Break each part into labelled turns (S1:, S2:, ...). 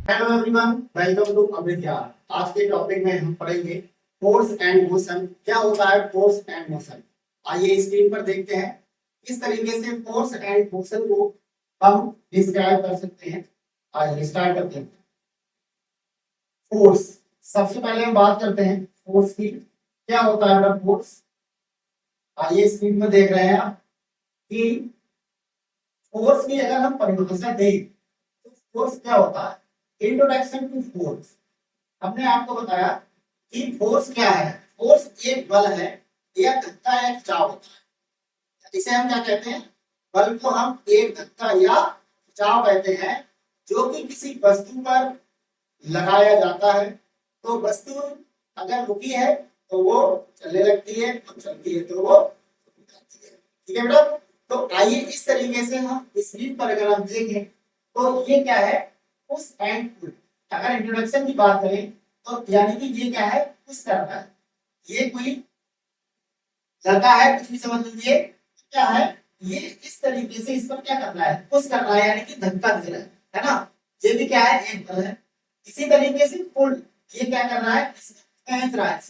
S1: Hello everyone, welcome to अभिज्ञान। आज के topic में हम पढ़ेंगे फोर्स एंड मोशन। क्या होता है फोर्स एंड मोशन? आइए स्क्रीन पर देखते हैं किस तरीके से फोर्स एंड मोशन को हम डिस्क्राइब कर सकते हैं। आइए स्टार्ट करते हैं। फोर्स, सबसे पहले हम बात करते हैं फोर्स की। क्या होता है फोर्स? आइए स्क्रीन पर देख रहे हैं आप कि फोर्स की अगर हम परिभाषा दें तो फोर्स क्या होता है। Introduction to force. हमने आपको बताया कि फोर्स क्या है। फोर्स एक बल है या धक्का या खिंचाव होता है। इसे हम क्या कहते हैं? बल को हम एक धक्का या खिंचाव कहते हैं, जो कि किसी वस्तु पर लगाया जाता है। तो वस्तु अगर रुकी है तो वो चलने लगती है, और चलती है तो वो रुक जाती है। ठीक है बेटा? तो आइए इस तरीके से हम स्क्रीन पर अगर हम देखें तो ये क्या है? Push and pull. अगर इंट्रोडक्शन की बात करें तो यानी कि ये क्या है? पुश करता है। ये कोई लड़का है, कुछ भी समझ लीजिए। क्या है ये? इस तरीके से इस पर क्या करना है? पुश करना है, यानी कि धक्का दे रहा है ना? ये भी क्या है? एक बल है। इसी तरीके से पुल, ये क्या कर रहा है? इसको खींच रहा है।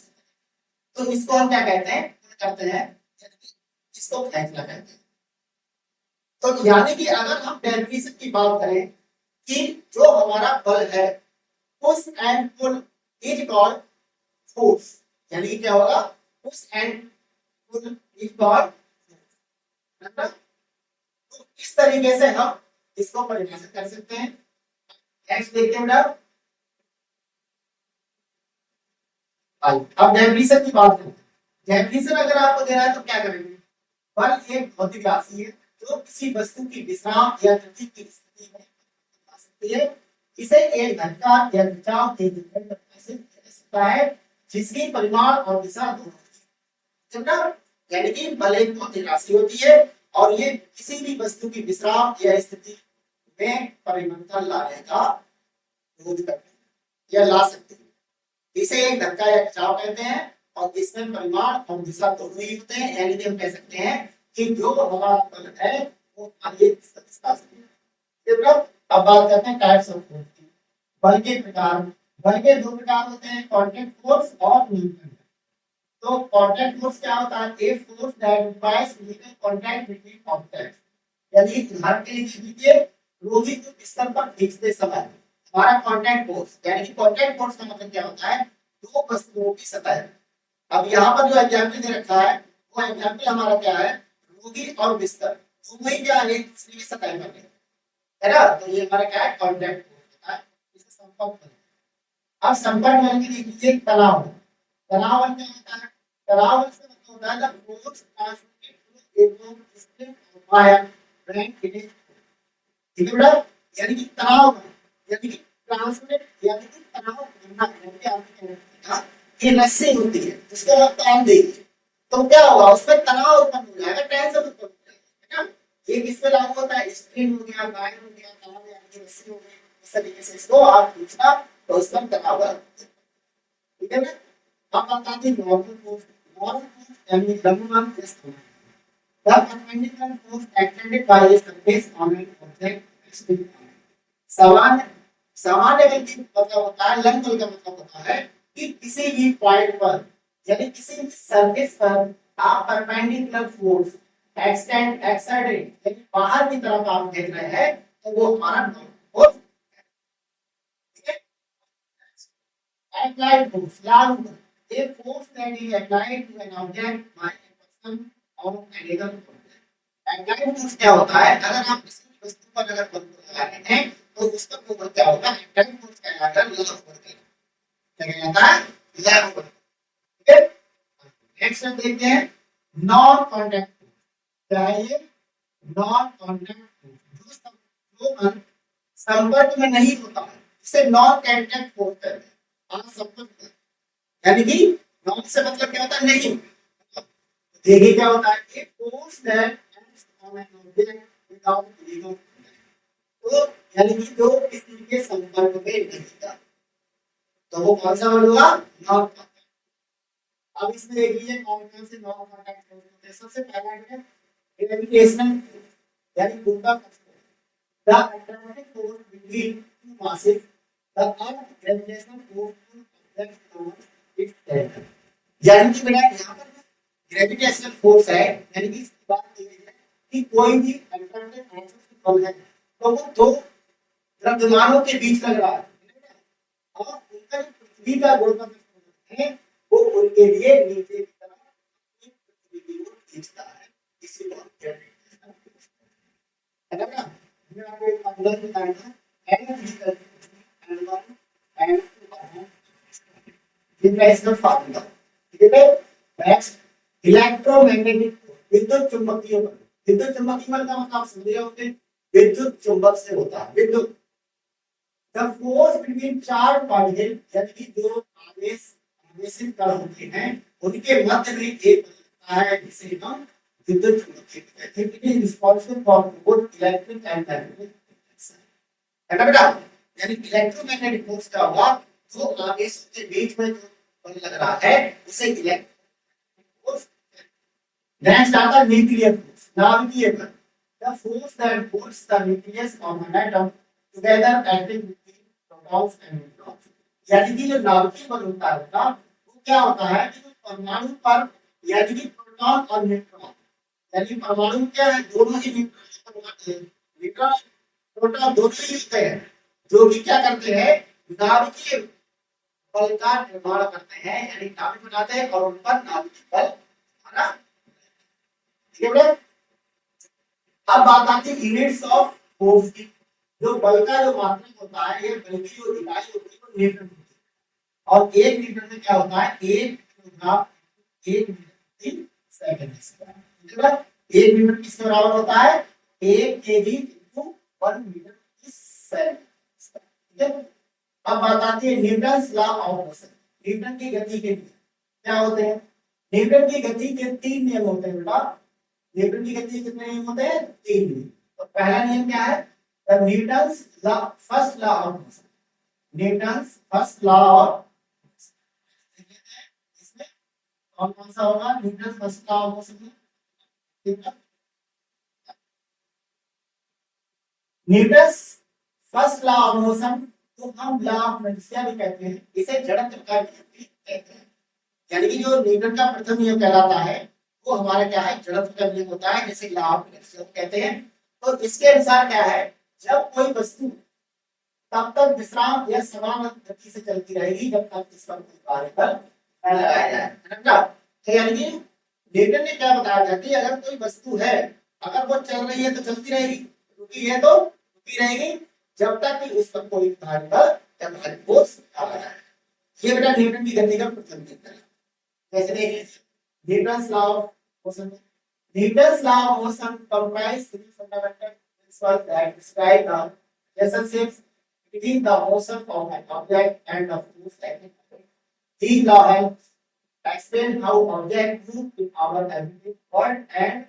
S1: तो इसको हम क्या कहते हैं? पुल करते हैं, इसको खींचना कहते हैं। तो यानी कि अगर हम डेफिनेशन की बात करें कि जो हमारा बल है, push and pull is called force. यानी कि क्या होगा? Push and pull is called. तो इस तरीके से हम इसको परिभाषित कर सकते हैं। नेक्स्ट देखते हैं बेटा। अब डेफिनेशन की बात करते हैं। डेफिनेशन अगर आपको दे रहा है तो क्या करेंगे? बल एक भौतिक राशि है जो किसी वस्तु की विश्राम या गति की स्थिति में आ सकती है। इसे एक धक्का या खिंचाव के द्वारा परिभाषित किया जा सकता है, जिसकी परिमाण और दिशा दोनों होती है। यानी कि बल एक भौतिक राशि होती है और ये किसी भी वस्तु की विश्राम या स्थिति में परिवर्तन लाने का विरोध करती है या ला सकती है। इसे एक धक्का या खिंचाव कहते हैं और इसमें परिमाण और दिशा दोनों ही होते हैं। यानी कि हम कह सकते हैं कि जो हमारा बल है वो आगे दिशा से है। अब बात करते हैं टाइप्स ऑफ फोर्स की। बल के प्रकार। बल के दो प्रकार होते हैं, कॉन्टैक्ट फोर्स और नॉन कॉन्टैक्ट। तो कॉन्टैक्ट फोर्स क्या होता है? A force that requires physical contact between objects. यानी उदाहरण के लिए लीजिए, रोगी को बिस्तर पर खींचते समय हमारा कॉन्टैक्ट फोर्स, यानी कि कॉन्टैक्ट फोर्स का मतलब क्या होता है? दो वस्तुओं की सतह। अब यहाँ पर जो एग्जाम्पल दे रखा है वो एग्जाम्पल हमारा क्या है? रोगी और बिस्तर दोनों ही क्या है? एक दूसरे की सतह पर है ना? तो ये हमारा क्या है? कॉन्टैक्ट फोर्स होता है। इसे संपर्क बल। अब संपर्क बल की देखिए तनाव। तनाव बल क्या होता है? तनाव बल से मतलब होता है the force transmitted through a rope spring और वायर when it is। ठीक है बेटा? यानी कि तनाव बल, यानी कि ट्रांसमिट, यानी कि तनाव करना, यानी कि आपने क्या कहा कि रस्सी होती है जिसको आप तान देंगे तो क्या होगा? उसमें तनाव उत्पन्न हो जाएगा, टेंशन उत्पन्न हो जाएगा, है ना? ये किस पे लागू होता है? स्प्रिंग हो गया, वायर हो गया, तनाव यानी कि रस्सी हो गई। इस तरीके से इसको आप पूछना तो उसका तनाव बल। ठीक है ना? अब बताते हैं नॉर्मल फोर्स। नॉर्मल फोर्स यानी द्रव्यमान के समान। The perpendicular force extended by a surface on an object is called। सामान्य सामान्य बल की मतलब होता है, लंब बल का मतलब होता है कि किसी भी पॉइंट पर यानी किसी भी सरफेस पर आप परपेंडिकुलर फोर्स एक्सटेंडेड यानी बाहर की तरफ आप देख रहे हैं तो वो हमारा फोर्स। ठीक है? applied force, लागू बल। A force that is applied to an object by a person or another object। applied force क्या होता है? अगर आप किसी वस्तु पर अगर बल लगा रहे हैं तो उस पर वो बल क्या होगा? applied force कहलाता है, लागू बल क्या कहलाता है? लागू बल। ठीक है? नेक्स्ट हम देखते हैं नॉन कांटेक्ट फोर्स। क्या है ये? Non contact force. जो बल संपर्क में नहीं होता है इसे नॉन कांटेक्ट फोर्स कहते हैं। संपर्क यानी कि नॉन से मतलब क्या होता है? नहीं। देखिए क्या होता है? एक force that acts on an object without legal. तो यानी कि जो किसी के संपर्क में नहीं था तो वो कौन सा बल होगा? Non contact. अब इसमें देख लीजिए कौन कौन से नॉन कांटेक्ट फोर्स होते हैं। सबसे पहला है ग्रेविटेशनल यानी गुरुत्वाकर्षण। The attractive force between two masses. the earth gravitational force to object towards its center। यानी कि बेटा यहाँ पर ग्रेविटेशनल फोर्स है, यानी कि इसकी बात की गई है कि कोई भी अट्रैक्टिव बल है तो वो दो द्रव्यमानों के बीच लग रहा है और उनका जो पृथ्वी का गुरुत्वाकर्षण है वो उनके लिए नीचे की तरफ पृथ्वी की ओर खींचता है, इसी को ग्रेविटेशनल फोर्स है ना। मैं आपको एक फॉर्मूला बताऊंगा, N equal to N1 N2 ये इसका फॉर्मूला, ठीक है। नेक्स्ट इलेक्ट्रोमैग्नेटिक विद्युत चुंबकीय बल, विद्युत चुंबकीय बल का मतलब आप समझ रहे होंगे विद्युत चुंबक से होता है विद्युत। The force between charge particle, यानी कि जो आवेशित कण होते हैं उनके मध्य में एक बल लगता है जिसे हम विद्युत चुंबकीय कहते हैं। It is responsible for both electric and magnetic है ना बेटा। यानी इलेक्ट्रोमैग्नेटिक फोर्स का होगा जो आवेश के बीच में जो बल लग रहा है उसे इलेक्ट्रिक फोर्स। नेक्स्ट आता है न्यूक्लियर फोर्स, नाभिकीय बल, the force that holds the nucleus of an atom together acting between protons and neutrons. यानी कि जो नाभिकीय बल होता है ना वो क्या होता है कि जो परमाणु पर, यानी कि प्रोटॉन और न्यूट्रॉन, यानी परमाणु क्या है दोनों ही न्यूट्रॉन प्रोटॉन दोनों ही होते हैं जो कि क्या करते हैं नाभिकीय बल का निर्माण करते हैं, यानी नाभिक बनाते हैं और उन पर नाभिकीय बल है। ठीक है। अब बात आती है यूनिट्स ऑफ फोर्स की। जो बल का जो मात्रक होता है ये बल की जो इकाई होती है वो न्यूटन होती है और एक न्यूटन में क्या होता है एक किलोग्राम एक मीटर प्रति सेकंड स्क्वायर। ठीक है। एक न्यूटन किसके बराबर होता है 1 केजी इनटू 1 मीटर प्रति सेकंड। ठीक है। अब बात आती है Newton's law of motion, Newton की गति के नियम क्या होते हैं। न्यूटन की गति के 3 नियम होते हैं बेटा। न्यूटन की गति के कितने नियम होते हैं 3 नियम। तो पहला नियम क्या है the Newton's law first law of motion, Newton's first law of, इसमें कौन कौन सा होगा Newton's first law of motion में। ठीक है। Newton's first law of motion तो हम लॉ ऑफ इनर्शिया भी कहते हैं, इसे जड़त्व का नियम भी कहते हैं। यानी कि जो न्यूटन का प्रथम नियम कहलाता है वो हमारा क्या है जड़त्व का नियम होता है, जैसे लॉ ऑफ इनर्शिया कहते हैं। तो इसके अनुसार क्या है जब कोई वस्तु तब तक विश्राम या समान गति से चलती रहेगी जब तक इस पर कोई कार्य बल न लगाया जाए, है ना। तो यानी कि न्यूटन ने क्या बताया था कि अगर कोई वस्तु है अगर वो चल रही है तो चलती रहेगी, रुकी है तो रुकी रहेगी जब तक कि उस पर कोई भारी बल या भारी फोर्स न लगाए। ये बेटा न्यूटन की गति का प्रथम नियम है। कैसे देख लीजिए Newton's law of motion, Newton's law of motion comprise three fundamental principles that describe the relationships between the motion of an object and the force acting on it. These law helps explain how object move in our everyday world and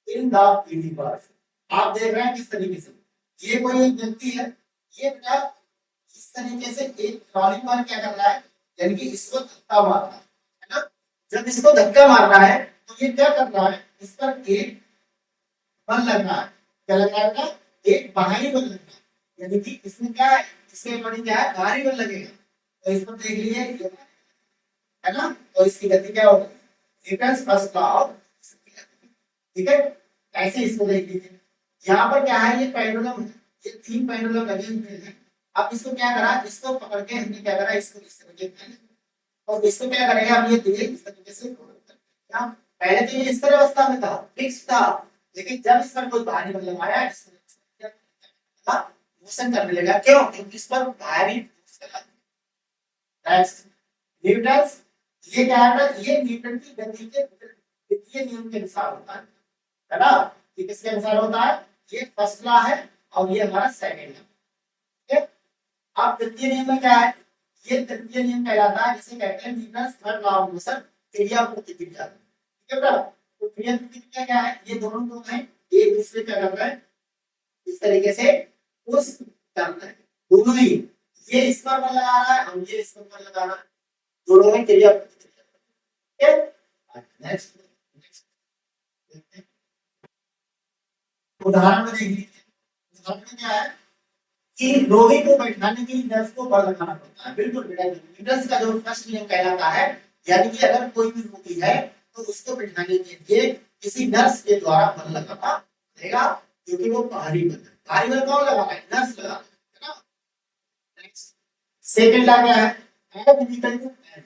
S1: in the universe। आप देख रहे हैं किस तरीके से ये कोई एक व्यक्ति है, ये बेटा इस तरीके से एक ट्रॉली पर क्या कर रहा है यानी कि इसको धक्का मार रहा है ना। जब इसको धक्का मार रहा है तो ये क्या कर रहा है इस पर एक बल लग रहा है, क्या लग रहा है एक बाहरी बल लग रहा है, यानी कि इसमें क्या है इसके अकॉर्डिंग क्या है बाहरी बल लगेगा। तो इस पर देख लीजिए ये है ना, तो इसकी गति क्या होगी न्यूटन्स फर्स्ट लॉ ऑफ, ठीक है। ऐसे इसको देख लीजिए यहाँ पर क्या है ये पेंडुलम है, ये 3 पेंडुलम लगे हुए हैं। अब इसको क्या करा इसको पकड़ के हमने क्या करा इसको इस तरीके से और इसको क्या करेंगे अब ये दिए इस तरीके से क्या पहले तो ये इस तरह अवस्था में था फिक्स था, लेकिन जब इस पर कोई भारी बल लगाया मोशन करने लगा, क्यों क्योंकि इस पर भारी फोर्स लगा। नेक्स्ट न्यूटन, ये क्या है ना ये न्यूटन की गति के द्वितीय नियम के अनुसार होता है ना। ये किसके अनुसार होता है ये फर्स्ट लॉ है और ये हमारा सेकंड है। ठीक है। अब तृतीय नियम में क्या है ये तृतीय नियम कहलाता है जिसे कहते हैं Newton third law of motion क्रिया प्रतिक्रिया। ठीक है बेटा, तो क्रिया प्रतिक्रिया क्या है ये दोनों लोग हैं एक दूसरे का कर रहे हैं इस तरीके से उस करना है दोनों ही, ये इस पर बल लगा रहा है और ये इस पर बल लगा रहा है, दोनों में क्रिया प्रतिक्रिया। ठीक है। नेक्स्ट उदाहरण में देख लीजिए, उदाहरण में क्या है कि रोगी को बैठाने के लिए नर्स को बल लगाना पड़ता है। बिल्कुल बेटा, न्यूटन का जो फर्स्ट नियम कहलाता है, यानी कि अगर कोई भी रोगी है तो उसको बैठाने के लिए किसी नर्स के द्वारा बल लगाना पड़ेगा, क्योंकि वो भारी बल है। भारी बल कौन लगा रहा है? नर्स लगा रहा है ना। नेक्स्ट सेकंड लॉ क्या है? F equal to N.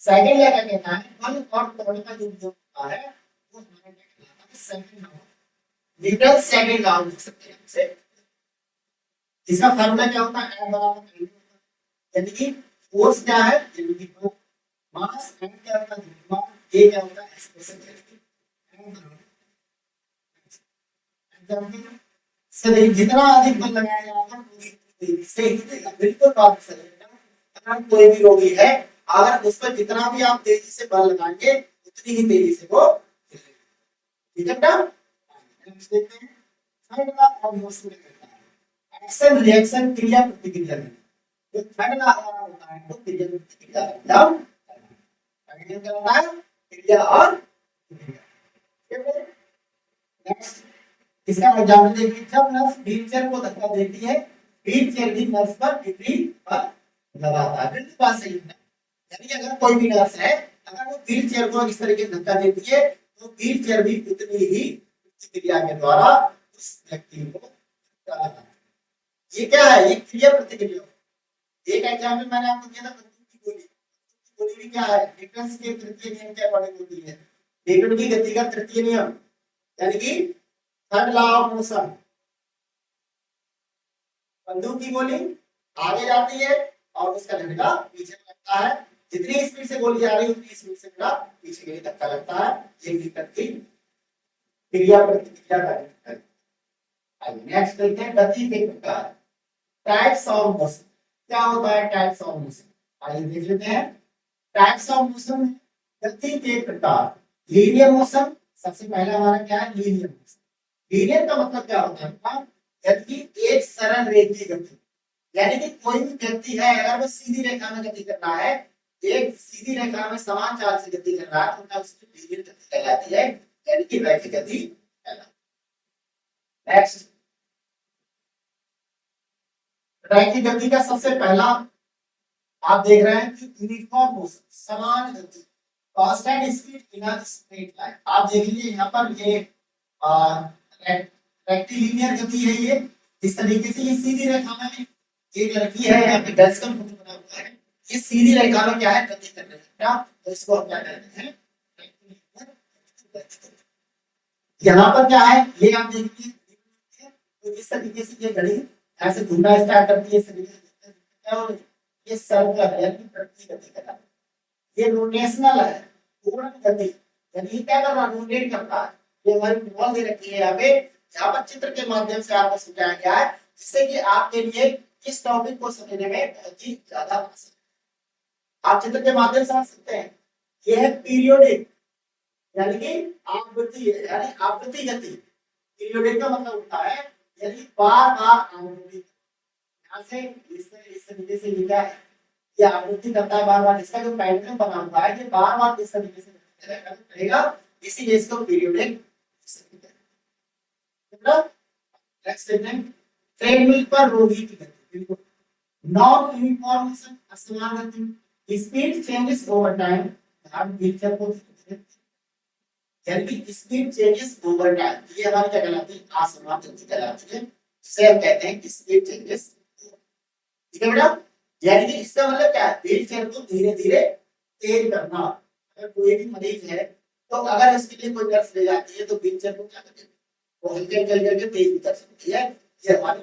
S1: Second law क्या कहता है? बल और त्वरण का जो नियम होता है वो हमारा क्या कहलाता है? Second law. Newton second law लिख सकते हैं इसे। इसका फार्मूला क्या होता है? F बराबर mv, यानी कि फोर्स क्या है? यानी कि मास, m क्या होता है? द्रव्यमान, a क्या होता है? एक्सप्रेशन से जितना अधिक बल लगाया जाएगा पूरी तेजी से हिलेगा। बिल्कुल बात सही है। अगर कोई भी रोगी है, अगर उस पर जितना भी आप तेजी से बल लगाएंगे उतनी ही तेजी से वो हिलेगा। ठीक है बेटा? नेक्स्ट देखते हैं थर्ड लॉ ऑफ मोशन में कहता है एक्शन रिएक्शन क्रिया प्रतिक्रिया में। जो थर्ड लॉ होता है तो क्रिया प्रतिक्रिया का क्या होता है? क्रिया और प्रतिक्रिया। नेक्स्ट इसका एग्जांपल देखिए, जब नर्स व्हीलचेयर को धक्का देती है, व्हीलचेयर भी नर्स पर विपरीत बल लगाता है। बिल्कुल बात सही है। यानी कि अगर कोई भी नर्स है, अगर वो व्हीलचेयर को इस तरीके से धक्का देती है तो व्हीलचेयर भी उतनी ही प्रतिक्रिया के द्वारा उस व्यक्ति को धक्का लगाता है। ये क्या है? ये क्रिया प्रतिक्रिया। एक एग्जांपल मैंने आपको दिया था बंदूक की गोली। गोली भी क्या है? न्यूटन के तृतीय नियम के अकॉर्डिंग होती है। न्यूटन की गति का तृतीय नियम, यानी कि थर्ड लॉ ऑफ मोशन। बंदूक की गोली आगे जाती है और उसका झटका पीछे लगता है। जितनी स्पीड से गोली जा रही है उतनी स्पीड से बेटा पीछे के लिए धक्का लगता है। ये न्यूटन की क्रिया प्रतिक्रिया का है। नेक्स्ट देखते हैं गति के प्रकार, टाइप्स ऑफ मोशन। क्या होता है टाइप्स ऑफ मोशन? आइए देख लेते हैं। टाइप्स ऑफ मोशन में गति के प्रकार, लीनियर मोशन सबसे पहला हमारा क्या है? Linear motion. लीनियर का मतलब क्या होता है? यदि एक सरल रेखीय गति, यानी कि कोई भी व्यक्ति है अगर वो सीधी रेखा में गति कर रहा है, एक सीधी रेखा में समान चाल से गति कर रहा है तो उसकी लीनियर गति कहलाती है, यानी कि रैखिक गति कहलाती है। नेक्स्ट रैखिक गति का सबसे पहला आप देख रहे हैं कि यूनिफॉर्म मोशन, समान गति, constant speed in a straight line. आप देख लीजिए यहाँ पर ये रेक्टिलिनियर गति है। ये इस तरीके से ये सीधी रेखा में एक लड़की है, यहाँ पे डेस्कल फोटो बना हुआ है, ये सीधी रेखा में क्या है? गति कर रही है। तो इसको हम क्या कहते हैं? यहाँ पर क्या है? ये आप देखिए, तो इस तरीके से ये घड़ी ऐसे घूमना स्टार्ट करती है। इस तरीके से ये सर्कल है, यानी प्रति गति कर रहा है। ये रोटेशनल है, पूर्ण गति, यानी ये क्या कर रहा है? रोटेट करता है। ये हमारी बॉल दे रखी है यहाँ पे, यहाँ पर चित्र के माध्यम से आपको समझाया गया है, जिससे कि आपके लिए इस टॉपिक को समझने में बहुत ही ज्यादा आसान है। आप चित्र के माध्यम से समझ सकते हैं। ये है पीरियोडिक, यानी कि आवृत्ति, यानी आवृत्ति गति। पीरियोडिक का मतलब होता है यानी बार बार आवृत्ति, यहाँ से इस तरीके से लिखा है, ये आवृत्ति करता है बार बार। इसका जो पैटर्न बना हुआ है ये बार बार इस तरीके से रहेगा, इसीलिए इसको पीरियोडिक। नेक्स्ट स्टेटमेंट, ट्रेडमिल पर रोगी की गति, बिल्कुल नॉन यूनिफॉर्म मोशन, असमान गति, स्पीड चेंजेस ओवर टाइम। आप व्हीलचेयर को यानी कि स्पीड चेंजेस ओवर टाइम, ये हमारी क्या कहलाती है? असमान गति कहलाती है, जिसे हम कहते हैं स्पीड चेंजेस। ठीक है बेटा? यानी कि इसका मतलब क्या है? व्हीलचेयर को धीरे धीरे तेज करना। अगर कोई भी मरीज है तो अगर उसके लिए कोई नर्स ले जाती है तो व्हीलचेयर को क्या करेगी? वो हल्के हल्के करके तेज भी कर सकती है। ये हमारी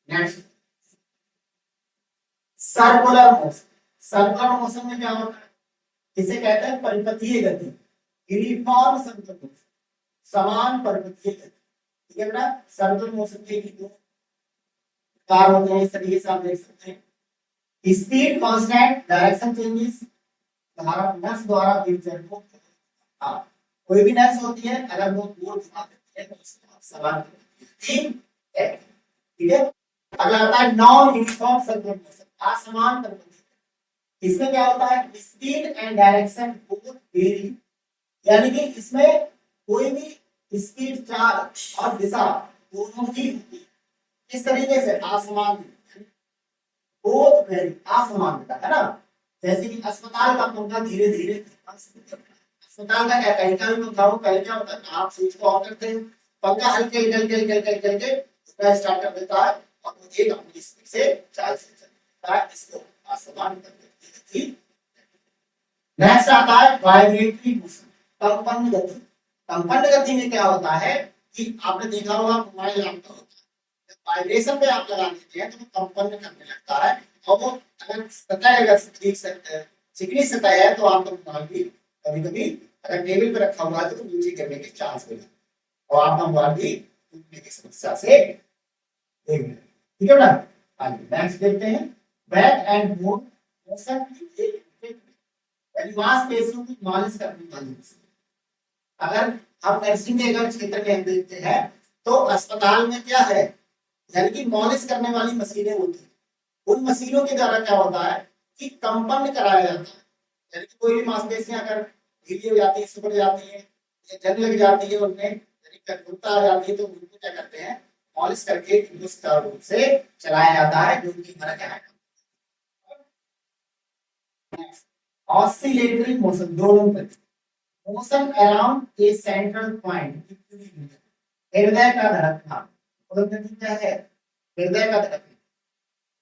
S1: next circular motion. Circular motion में क्या होता है? इसे कहते हैं परिपथीय गति, यूनिफॉर्म सर्कुलर मोशन, समान परिपथीय गति। ठीक है बेटा? सर्कुलर मोशन के दो प्रकार होते हैं, इस तरीके से आप देख सकते हैं। Speed constant, direction changes. Nurse द्वारा व्हीलचेयर को, हाँ कोई भी नर्स होती है अगर वो दूर घुमा देती है तो उसको सवाल ठीक है। ठीक है? अगला आता है नॉन यूनिफॉर्म सर्कुलर मोशन, असमान परिपथीय। इसमें क्या होता है? Speed and direction both very, यानी कि इसमें कोई भी स्पीड, चाल और दिशा दोनों ही होती है। किस तरीके से? आसमान, बोथ वेरी, असमानता है ना। जैसे कि अस्पताल का पंखा धीरे धीरे, अस्पताल का क्या कहीं का भी पंखा हो, पहले क्या होता है आप स्विच को ऑन करते हैं, पंखा हल्के हल्के हल्के हल्के हल्के हल्के उसका स्टार्ट कर देता है और वो एक अपनी स्पीड से चाल से चलता है, इसको आसमान कर देती है। नेक्स्ट आता है वाइब्रेटरी मोशन, कंपन गति। कंपन गति में क्या होता है कि आपने देखा होगा मोबाइल आपका वाइब्रेशन पे आप लगा देते हैं तो वो कंपन करने लगता है, और वो अगर सतह अगर ठीक चिकनी सतह है तो आपका मोबाइल भी कभी कभी अगर टेबल पे रखा हुआ है तो नीचे गिरने के चांस हो जाते हैं और आपका मोबाइल भी टूटने की समस्या से ठीक है ना। आगे नेक्स्ट देखते हैं बैक एंड फोर मोशन की एक मांस पेशियों की मालिश करने वाली मशीन। अगर हम नर्सिंग के अगर क्षेत्र में हम देखते हैं तो अस्पताल में क्या है, यानी कि मालिश करने वाली मशीनें होती है। उन मशीनों के द्वारा क्या होता है कि कंपन कराया जाता है, यानी कि कोई भी मांसपेशियां अगर ढीली हो जाती है, सिकुड़ जाती है या जंग लग जाती है, उनमें यानी कठोरता आ जाती है तो उनको क्या करते हैं मालिश करके इनको सुचारू रूप से चलाया जाता है, जो कि हमारा क्या है ऑसिलेटरी मोशन, दोनों पर motion around a central point, हृदय का धड़कना। क्या है? हृदय का धड़कना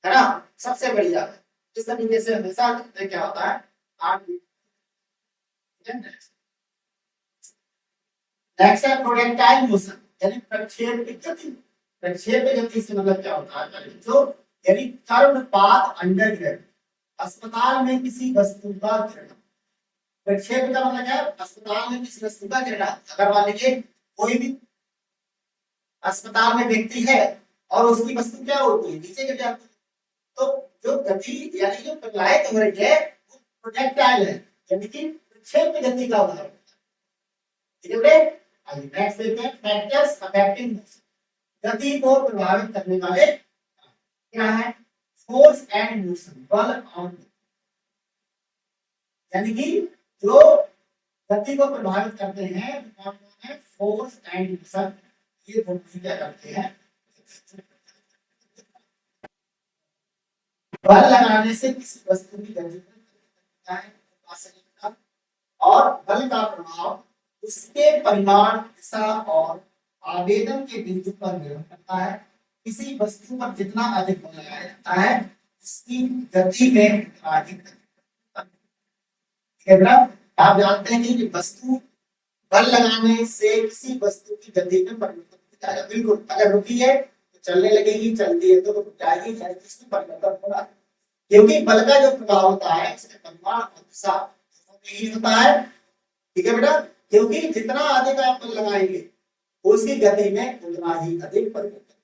S1: है ना, सबसे बढ़िया है। इस तरीके से हमेशा क्या होता है आठ। नेक्स्ट है प्रोजेक्टाइल मोशन, यानी प्रक्षेप की गति। प्रक्षेप की गति से मतलब क्या होता है जो यानी कर्णपात अंडरग्रेड, अस्पताल में किसी वस्तु का गिरना। प्रक्षेप का मतलब क्या है? अस्पताल में किसी वस्तु का गिरना। अगर मान लीजिए कोई भी अस्पताल में व्यक्ति है और उसकी वस्तु क्या होती है नीचे गिर जाती है, तो जो गति यानी जो प्रवाहित हो रही है वो प्रोजेक्टाइल है, यानी कि प्रक्षेप की गति का उदाहरण। ठीक है बेटे, आइए नेक्स्ट देखते हैं फैक्टर्स अफेक्टिंग मोशन, गति को प्रभावित करने वाले क्या है? फोर्स एंड मोशन, बल और यानी कि जो गति को प्रभावित करते हैं कौन है? फोर्स एंड मोशन, ये दोनों क्या करते हैं? बल लगाने से किसी वस्तु की गति है और बल का प्रभाव उसके परिमाण, दिशा और आवेदन के बिंदु पर निर्भर करता है। किसी वस्तु पर जितना अधिक बल लगाया जाता है उसकी गति में उतना अधिक। आप जानते हैं कि वस्तु बल लगाने से किसी वस्तु की गति में परिवर्तन हो जाएगा। बिल्कुल, अगर रुकी है तो चलने लगेगी, चलती है तो रुक जाएगी, यानी इसमें परिवर्तन होगा, क्योंकि बल का जो प्रभाव होता है उसके परिमाण और दिशा ही होता है। ठीक है बेटा, क्योंकि जितना अधिक आप बल लगाएंगे उसकी गति में उतना ही अधिक परिवर्तन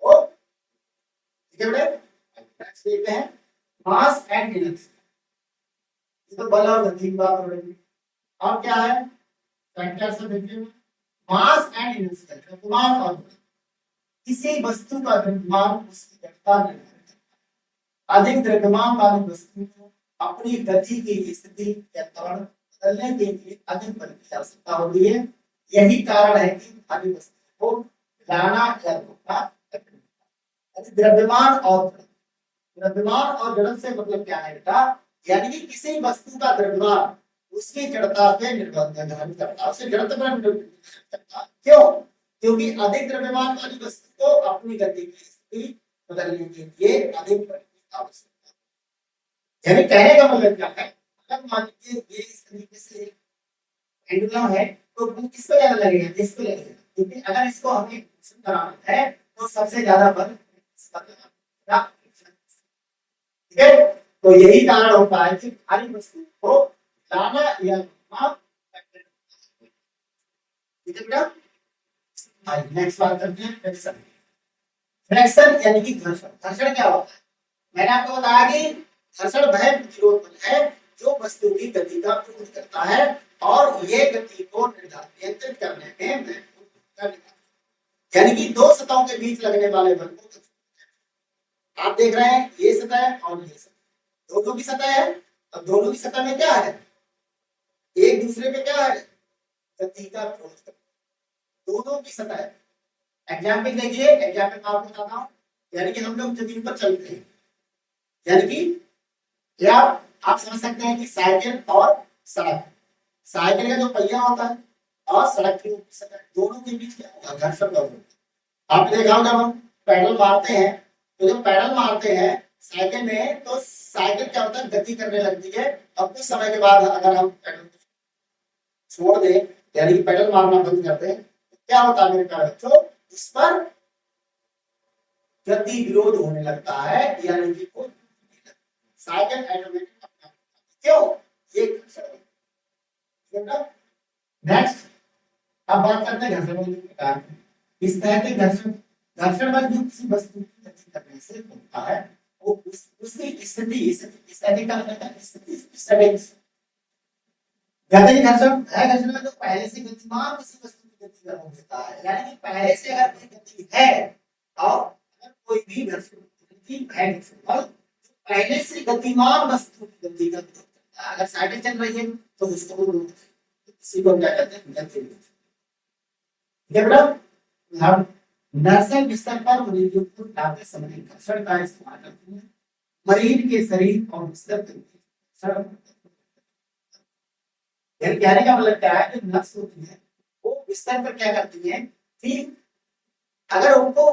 S1: हो। ठीक है बेटा, नेक्स्ट देखते हैं मास एंड इनर्जी। तो बल और गति की बात हो रही है, अब क्या है फैक्टर से देखिए मास एंड इनर्जी, द्रव्यमान और बल। किसी वस्तु का द्रव्यमान उसकी जड़ता निर्धारित करता है। अधिक द्रव्यमान वाली वस्तु को अपनी गति की स्थिति या त्वरण बदलने के लिए अधिक बल की आवश्यकता होती है। यही कारण है कि भारी वस्तु को लाना या रोकना कठिन होता है। द्रव्यमान और जड़त्व से मतलब क्या है बेटा? यानी कि किसी वस्तु का द्रव्यमान उसकी जड़ता पे निर्भर करता है, उसके जड़त्व पर निर्भर करता है। क्यों? क्योंकि अधिक द्रव्यमान वाली वस्तु को अपनी गति की स्थिति बदलने के लिए अधिक बल की आवश्यकता है। यानी कहने का मतलब क्या है, अगर मान लीजिए ये इस तरीके से पेंडुलम है तो बल किस पे ज्यादा लगेगा? इस पे लगेगा, क्योंकि अगर इसको हमें घूर्णन कराना है तो सबसे ज्यादा बल इस पर लगेगा। ठीक है, तो यही कारण होता है कि भारी वस्तु को लाना या रोकना कठिन। ठीक है बेटा, आइए नेक्स्ट बात करते हैं फ्रिक्शन। फ्रिक्शन यानी कि घर्षण। घर्षण क्या होता है? मैंने आपको बताया कि घर्षण वह प्रतिरोध बल है जो वस्तु की गति का विरोध करता है और ये गति को नियंत्रित करने में महत्वपूर्ण भूमिका निभाता है। यानी कि दो सतहों के बीच लगने वाले बल को आप देख रहे हैं, ये सतह और ये सतह, दोनों की सतह है। अब दोनों की सतह में क्या है? एक दूसरे पे क्या है? गति का विरोध करता है। दोनों की सतह एग्जाम्पल देखिए, एग्जाम्पल मैं आपको बताता हूँ। यानी कि हम लोग जमीन पर चलते हैं, यानी कि क्या आप समझ सकते हैं कि साइकिल और सड़क, साइकिल का जो पहिया होता है और सड़क की दोनों के बीच क्या होगा, घर्षण होगा। आपने देखा होगा जब हम पैडल मारते हैं, तो जब पैडल मारते हैं साइकिल में, तो साइकिल क्या होता है, गति करने लगती है। अब कुछ समय के बाद अगर हम पैडल छोड़ दें, यानी कि पैडल मारना बंद कर दें, तो क्या होता है मेरे प्यारे बच्चों, इस पर गति विरोध होने लगता है, यानी कि साइकिल ऑटोमेटिक क्यों, ये नेक्स्ट। अब बात करते हैं घर्षण बल के प्रकार की। इस तरह के घर्षण बल जो किसी वस्तु की गति करने से होता है, वो उसकी स्थिति स्थिति का मतलब है स्थिति स्टैटिक्स। गति घर्षण है, घर्षण में जो पहले से गतिमान किसी वस्तु की गति का रोक देता है, यानी कि पहले से अगर कोई गति है और अगर कोई भी घर्षण है, घर्षण पहले से गतिमान वस्तु की गति का विरोध करता है। अगर साइकिल चल रही है तो उसको इसी को क्या कहते हैं, गति। बेटा हम नर्सिंग बिस्तर पर मरीजों को लाते समय घर्षण का इस्तेमाल करते हैं। मरीज के शरीर और बिस्तर के कहने का मतलब क्या है, जो नर्स होती है वो बिस्तर पर क्या करती है कि अगर उनको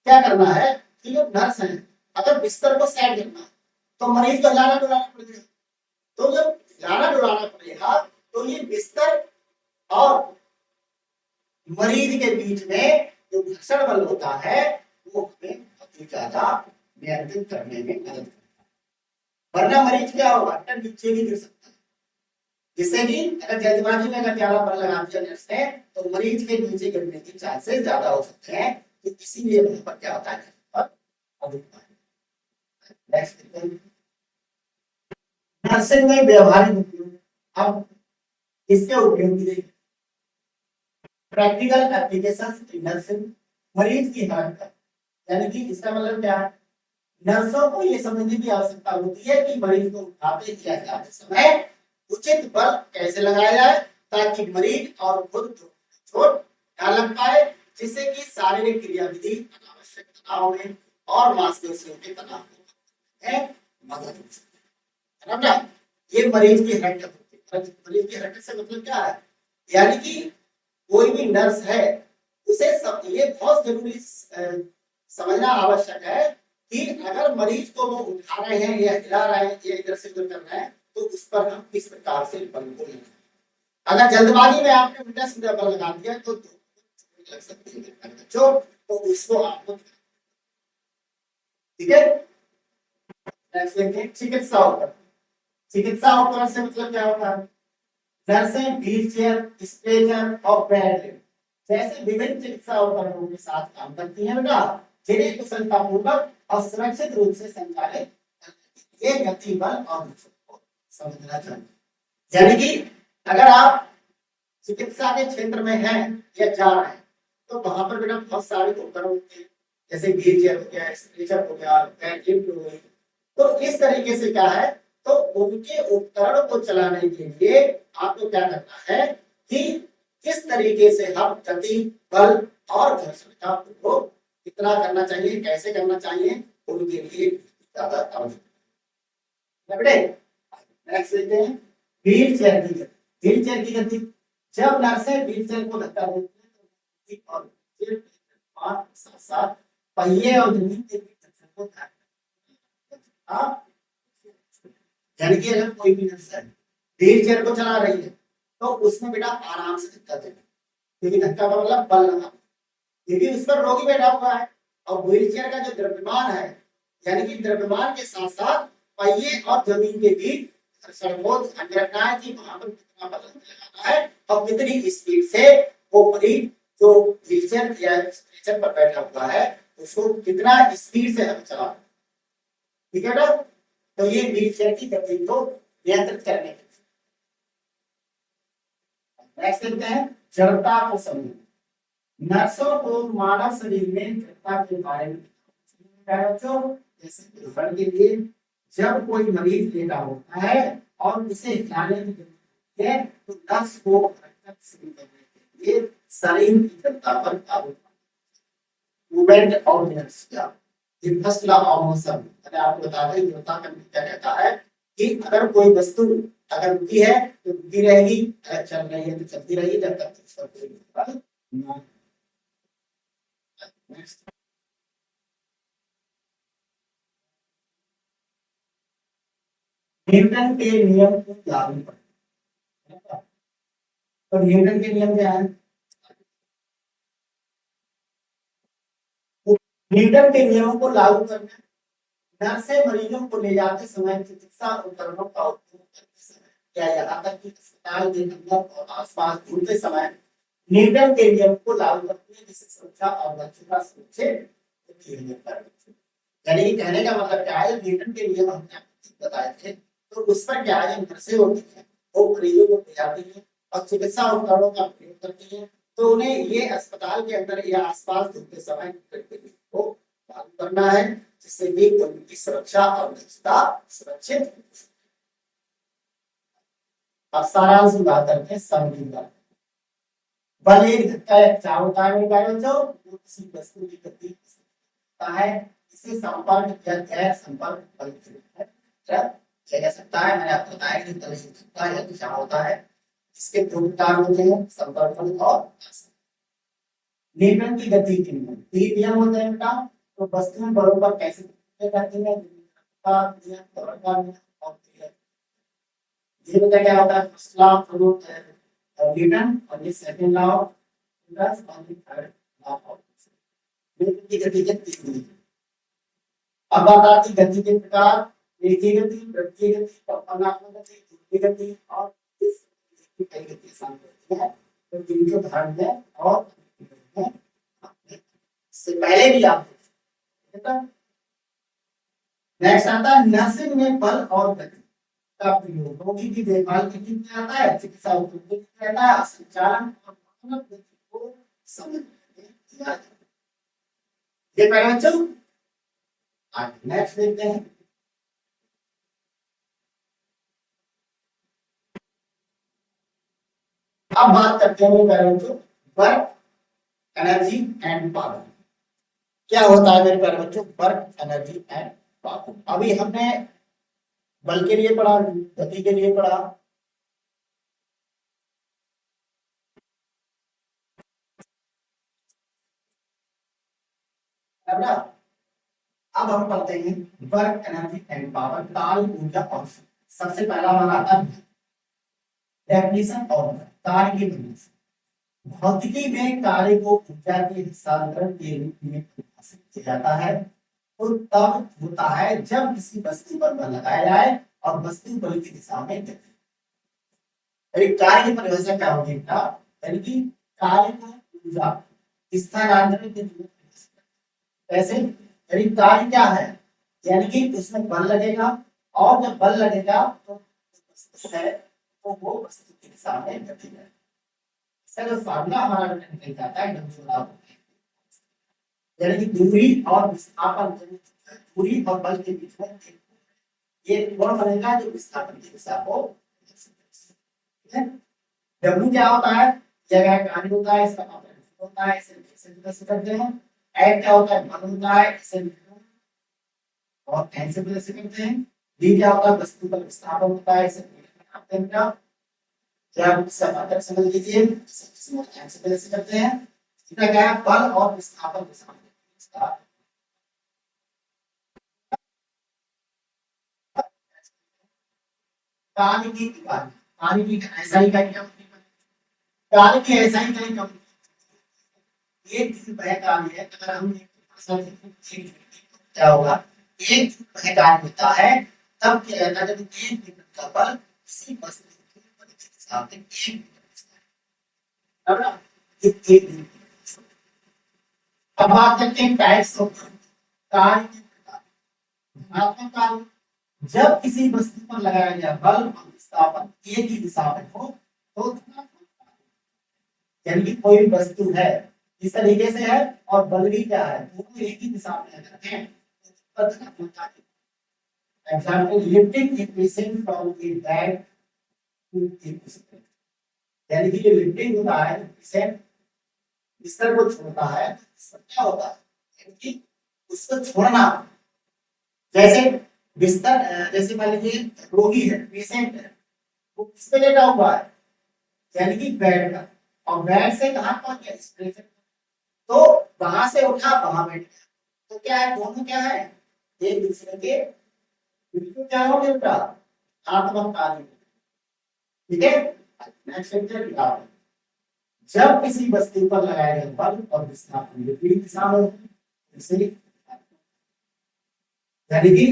S1: क्या करना है कि जो नर्स है अगर बिस्तर को सेट करना है तो मरीज को हिलाना डुलाना पड़ेगा। तो जब हिलाना डुलाना पड़ेगा तो ये बिस्तर और मरीज के बीच में जो घर्षण बल होता है वो हमें बहुत ही ज्यादा नियंत्रित करने में मदद करता है। वरना मरीज क्या होगा, नीचे भी गिर सकता है, जिससे कि अगर जल्दबाजी में अगर ज्यादा बल लगा दिया नर्स ने तो मरीज के नीचे गिरने की चांसेस ज्यादा हो सकते हैं। तो इसीलिए वहां पर क्या होता है, नेक्स्ट नर्सिंग में व्यवहारिक उपयोग। अब इसके उपयोग की देखिए, प्रैक्टिकल एप्लीकेशंस इन नर्सिंग। मरीज की हालत, यानी कि इसका मतलब क्या है, नर्सों को यह समझने की आवश्यकता होती है कि मरीज को उठाते या हिलाते समय उचित बल कैसे लगाया जाए ताकि मरीज और खुद चोट न लग पाए, जिससे कि शारीरिक क्रियाविधि अनावश्यक तनाव में और मांसपेशियों के तनाव में मदद हो सकती है ना। ये मरीज की हरकत होती है। मरीज की हरकत से मतलब क्या है, यानी कि कोई भी नर्स है उसे सब ये बहुत जरूरी समझना आवश्यक है कि अगर मरीज को वो उठा रहे हैं या हिला रहे हैं या इधर से उधर कर रहे हैं तो उस पर हम किस प्रकार से बल को लगाएं। अगर जल्दबाजी में आपने उल्टा सीधा बल लगा दिया तो लग सकती है बच्चों, तो उसको आपको ठीक है। नेक्स्ट देखिए, चिकित्सा उपकरण। चिकित्सा उपकरण से मतलब क्या होता है, नर्सें व्हील चेयर, स्ट्रेचर और बेड जैसे विभिन्न चिकित्सा उपकरणों के साथ काम करती हैं बेटा, जिन्हें कुशलतापूर्वक और सुरक्षित रूप से संचालित ये गति बल और को समझना चाहिए। यानी कि अगर आप चिकित्सा के क्षेत्र में हैं या जा रहे हैं तो वहां पर बेटा बहुत सारे उपकरण होते हैं, जैसे व्हील चेयर हो गया, स्ट्रेचर हो गया, बेड लिफ्ट हो गई। तो इस तरीके से क्या है, तो उनके उपकरण को चलाने के लिए आपको क्या करना है कि किस तरीके से हम गति बल और घर्षण का प्रयोग कितना करना चाहिए, कैसे करना चाहिए, उनके लिए ज्यादा आवश्यक है। नेक्स्ट देखते हैं व्हील चेयर की गति। व्हील चेयर की गति, जब नर्सें व्हील चेयर को धक्का देती है और साथ साथ पहिए और जमीन के बीच घर्षण को यानी कि अगर कोई भी नर्स है व्हील चेयर को चला रही है तो उसमें बेटा आराम से धक्का देना, क्योंकि धक्का का मतलब बल लगा, क्योंकि उस पर रोगी बैठा हुआ है और व्हील चेयर का जो द्रव्यमान है, यानी कि द्रव्यमान के साथ साथ पहिए और जमीन के बीच घर्षण को ध्यान रखना है कि वहां पर कितना बल लगाना है और कितनी स्पीड से वो मरीज जो व्हील चेयर या स्ट्रेचर पर बैठा हुआ है उसको कितना स्पीड से हम चला, ठीक है ना। तो ये व्हील चेयर की गति को नियंत्रित करने के नेक्स्ट देखते हैं जड़ता को समझना। नर्सों को मानव शरीर में जड़ता के बारे में बच्चों, जैसे उदाहरण के लिए जब कोई मरीज लेटा होता है और उसे हिलाने की जरूरत है तो नर्स को हरकत शुरू करने के लिए शरीर की जड़ता पर काबू, मूवमेंट ऑफ इनर्शिया, ये फर्स्ट लॉ ऑफ मोशन। मैंने आपको बताया कि न्यूटन का नियम क्या कहता है कि अगर कोई वस्तु अगर रुकी है तो रुकी रहेगी, अगर चल रही है तो चलती रहेगी जब तक उसका कोई विकल्प न। नेक्स्ट, न्यूटन के नियम को लागू करें। तो न्यूटन के नियम क्या है? न्यूटन के नियमों को लागू करना, नर्सें मरीजों को ले जाते समय चिकित्सा उपकरणों का उपयोग करते समय, क्या यहाँ तक कि अस्पताल के अंदर और आसपास घूमते समय न्यूटन के नियम को लागू करते हैं, जिससे सुरक्षा और दक्षता सुनिश्चित होती है। यानी कि कहने का मतलब क्या है, न्यूटन के नियम हमने आपको बताए थे, तो उस पर क्या है, नर्सें होती हैं वो मरीजों को ले जाती हैं और चिकित्सा उपकरणों का प्रयोग करती हैं, तो उन्हें ये अस्पताल के अंदर या आसपास घूमते समय को लागू करना है, जिससे कि उनकी सुरक्षा और दक्षता सुरक्षित हो। अब सारांश की बात करते हैं, समझिएगा। बल एक धक्का या खिंचाव होता है मेरे भाइयों, जो किसी वस्तु की गति होता है, इसे संपर्क या गैर संपर्क बल किया जा सकता है। मैंने आपको बताया कि बल एक धक्का या खिंचाव होता है, इसके दो प्रकार होते हैं, संपर्क बल और न्यूटन की गति के नियम, तीन नियम होते हैं बेटा। तो वस्तुएं बलों पर कैसे कार्य करती है, का नियम, त्वरण का नियम और ये बता क्या होता है, फर्स्ट लॉ ऑफ न्यूटन और ये सेकंड लॉ ऑफ न्यूटन और ये थर्ड लॉ ऑफ न्यूटन की गति के तीन नियम। अब बात आती है गति के प्रकार, रेखीय गति, वृत्तीय गति, कंपनात्मक गति, ध्रुवीय गति और इस कई गति शामिल होती है, तो जिनके उदाहरण है और से पहले भी आप नेक्स्ट आता है नर्सिंग में बल और गति का प्रयोग, रोगी की देखभाल के लिए किया जाता है, चिकित्सा उपकरण के लिए किया जाता है, संचालन और मानव गति को समझने के लिए किया जाता है। ये पहले बच्चों, नेक्स्ट देखते हैं। अब बात करते हैं मेरे बच्चों वर्क, एनर्जी एंड पावर। क्या होता है मेरे प्यारे बच्चों, वर्क, एनर्जी एंड पावर। अभी हमने बल के लिए पढ़ा, गति के लिए पढ़ा, अब हम पढ़ते हैं वर्क, एनर्जी एंड पावर, कार्य, ऊर्जा और सबसे पहला हमारा आता है डेफिनेशन ऑफ कार्य की डेफिनेशन। भौतिकी में कार्य को ऊर्जा के हस्तांतरण के रूप में परिभाषित किया जाता है, तो तब होता है जब किसी वस्तु पर बल लगाया जाए और वस्तु बल की दिशा में गति। कार्य की परिभाषा क्या होगी बेटा, यानी कि कार्य को ऊर्जा स्थानांतरण के रूप में कैसे, यानी कार्य क्या है, यानी कि उसमें बल लगेगा और जब बल लगेगा तो वस्तु है तो वो वस्तु के दिशा में गति करेगी। इसका जो फार्मूला हमारा निकल जाता है डब्ल्यू बराबर, यानी कि दूरी और विस्थापन, दूरी और बल के बीच में ये कोण बनेगा जो विस्थापन की दिशा को, डब्ल्यू क्या होता है, जगह कार्य होता है, इसका मात्रा होता है, इसे कैसे करते हैं। एट क्या होता है, बल होता है, इसे और एन से प्रदर्शित करते हैं। डी क्या होता है, वस्तु का विस्थापन होता है, इसे करते हैं क्या, क्या आप समांतर समझ लीजिए, एन से प्रदर्शित करते हैं। इसका क्या है, बल और विस्थापन के समान इसका कार्य की इकाई, कार्य की ऐसा ही क्या, कार्य की ऐसा ही कहीं कम एक जूल वह कार्य है, अगर हम क्या होगा, एक जूल वह कार्य होता है तब क्या रहता है जब एक न्यूटन का बल किसी वस्तु के बल के साथ एक न्यूटन, अब बात करते हैं टाइप्स ऑफ कार्य के प्रकार। धनात्मक कार्य, जब किसी वस्तु पर लगाया गया बल और विस्थापन एक ही दिशा में हो तो धनात्मक कार्य, यानी कि कोई वस्तु है इस तरीके से है और बल भी क्या है, दोनों एक ही दिशा में लग रहे हैं, तो धनात्मक कार्य। Example, lifting a patient from a bed to a hospital, यानी कि ये लिफ्टिंग होता है पेशेंट बिस्तर को छोड़ता है तो इसका क्या होता है, यानी कि उसको छोड़ना। जैसे बिस्तर, जैसे मान लीजिए रोगी है, पेशेंट है, वो किस पे लेटा हुआ है, यानी कि बेड का, और बेड से कहाँ पहुंच गया, स्ट्रेचर, तो वहां से उठा वहां बैठ गया, तो क्या है, दोनों क्या है, एक दूसरे के बिल्कुल क्या हो गया बेटा, आत्मक कार्य। ठीक है, नेक्स्ट लेक्चर की बात है। जब किसी वस्तु पर लगाए गए बल और विस्थापन विपरीत दिशा में होते हैं, जैसे यानी कि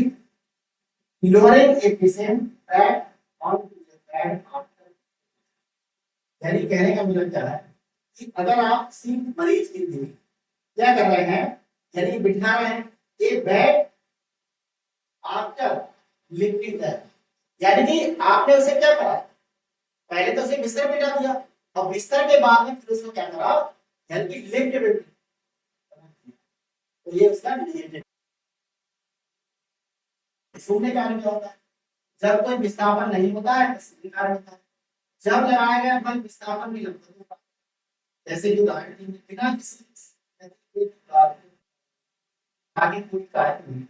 S1: lowering a patient back onto the bed after, यानी कहने का मतलब क्या है कि अगर आप किसी मरीज के लिए क्या कर रहे हैं, यानी बिठा रहे हैं ए बेड आफ्टर लिफ्टिंग दैट, यानी कि आपने उसे क्या करा, पहले तो उसे बिस्तर पे बिठा दिया, और बिस्तर के बाद में फिर उसको क्या करा, यानी कि लिफ्ट पे, तो ये उसका रिलेटेड। सूखने का क्या होता है, जब कोई विस्थापन नहीं होता है तो सूखने का होता है, जब लगाया गया बल विस्थापन भी लगभग होता है, जैसे कि उदाहरण के लिए बिना किसी आगे कोई कार्य नहीं,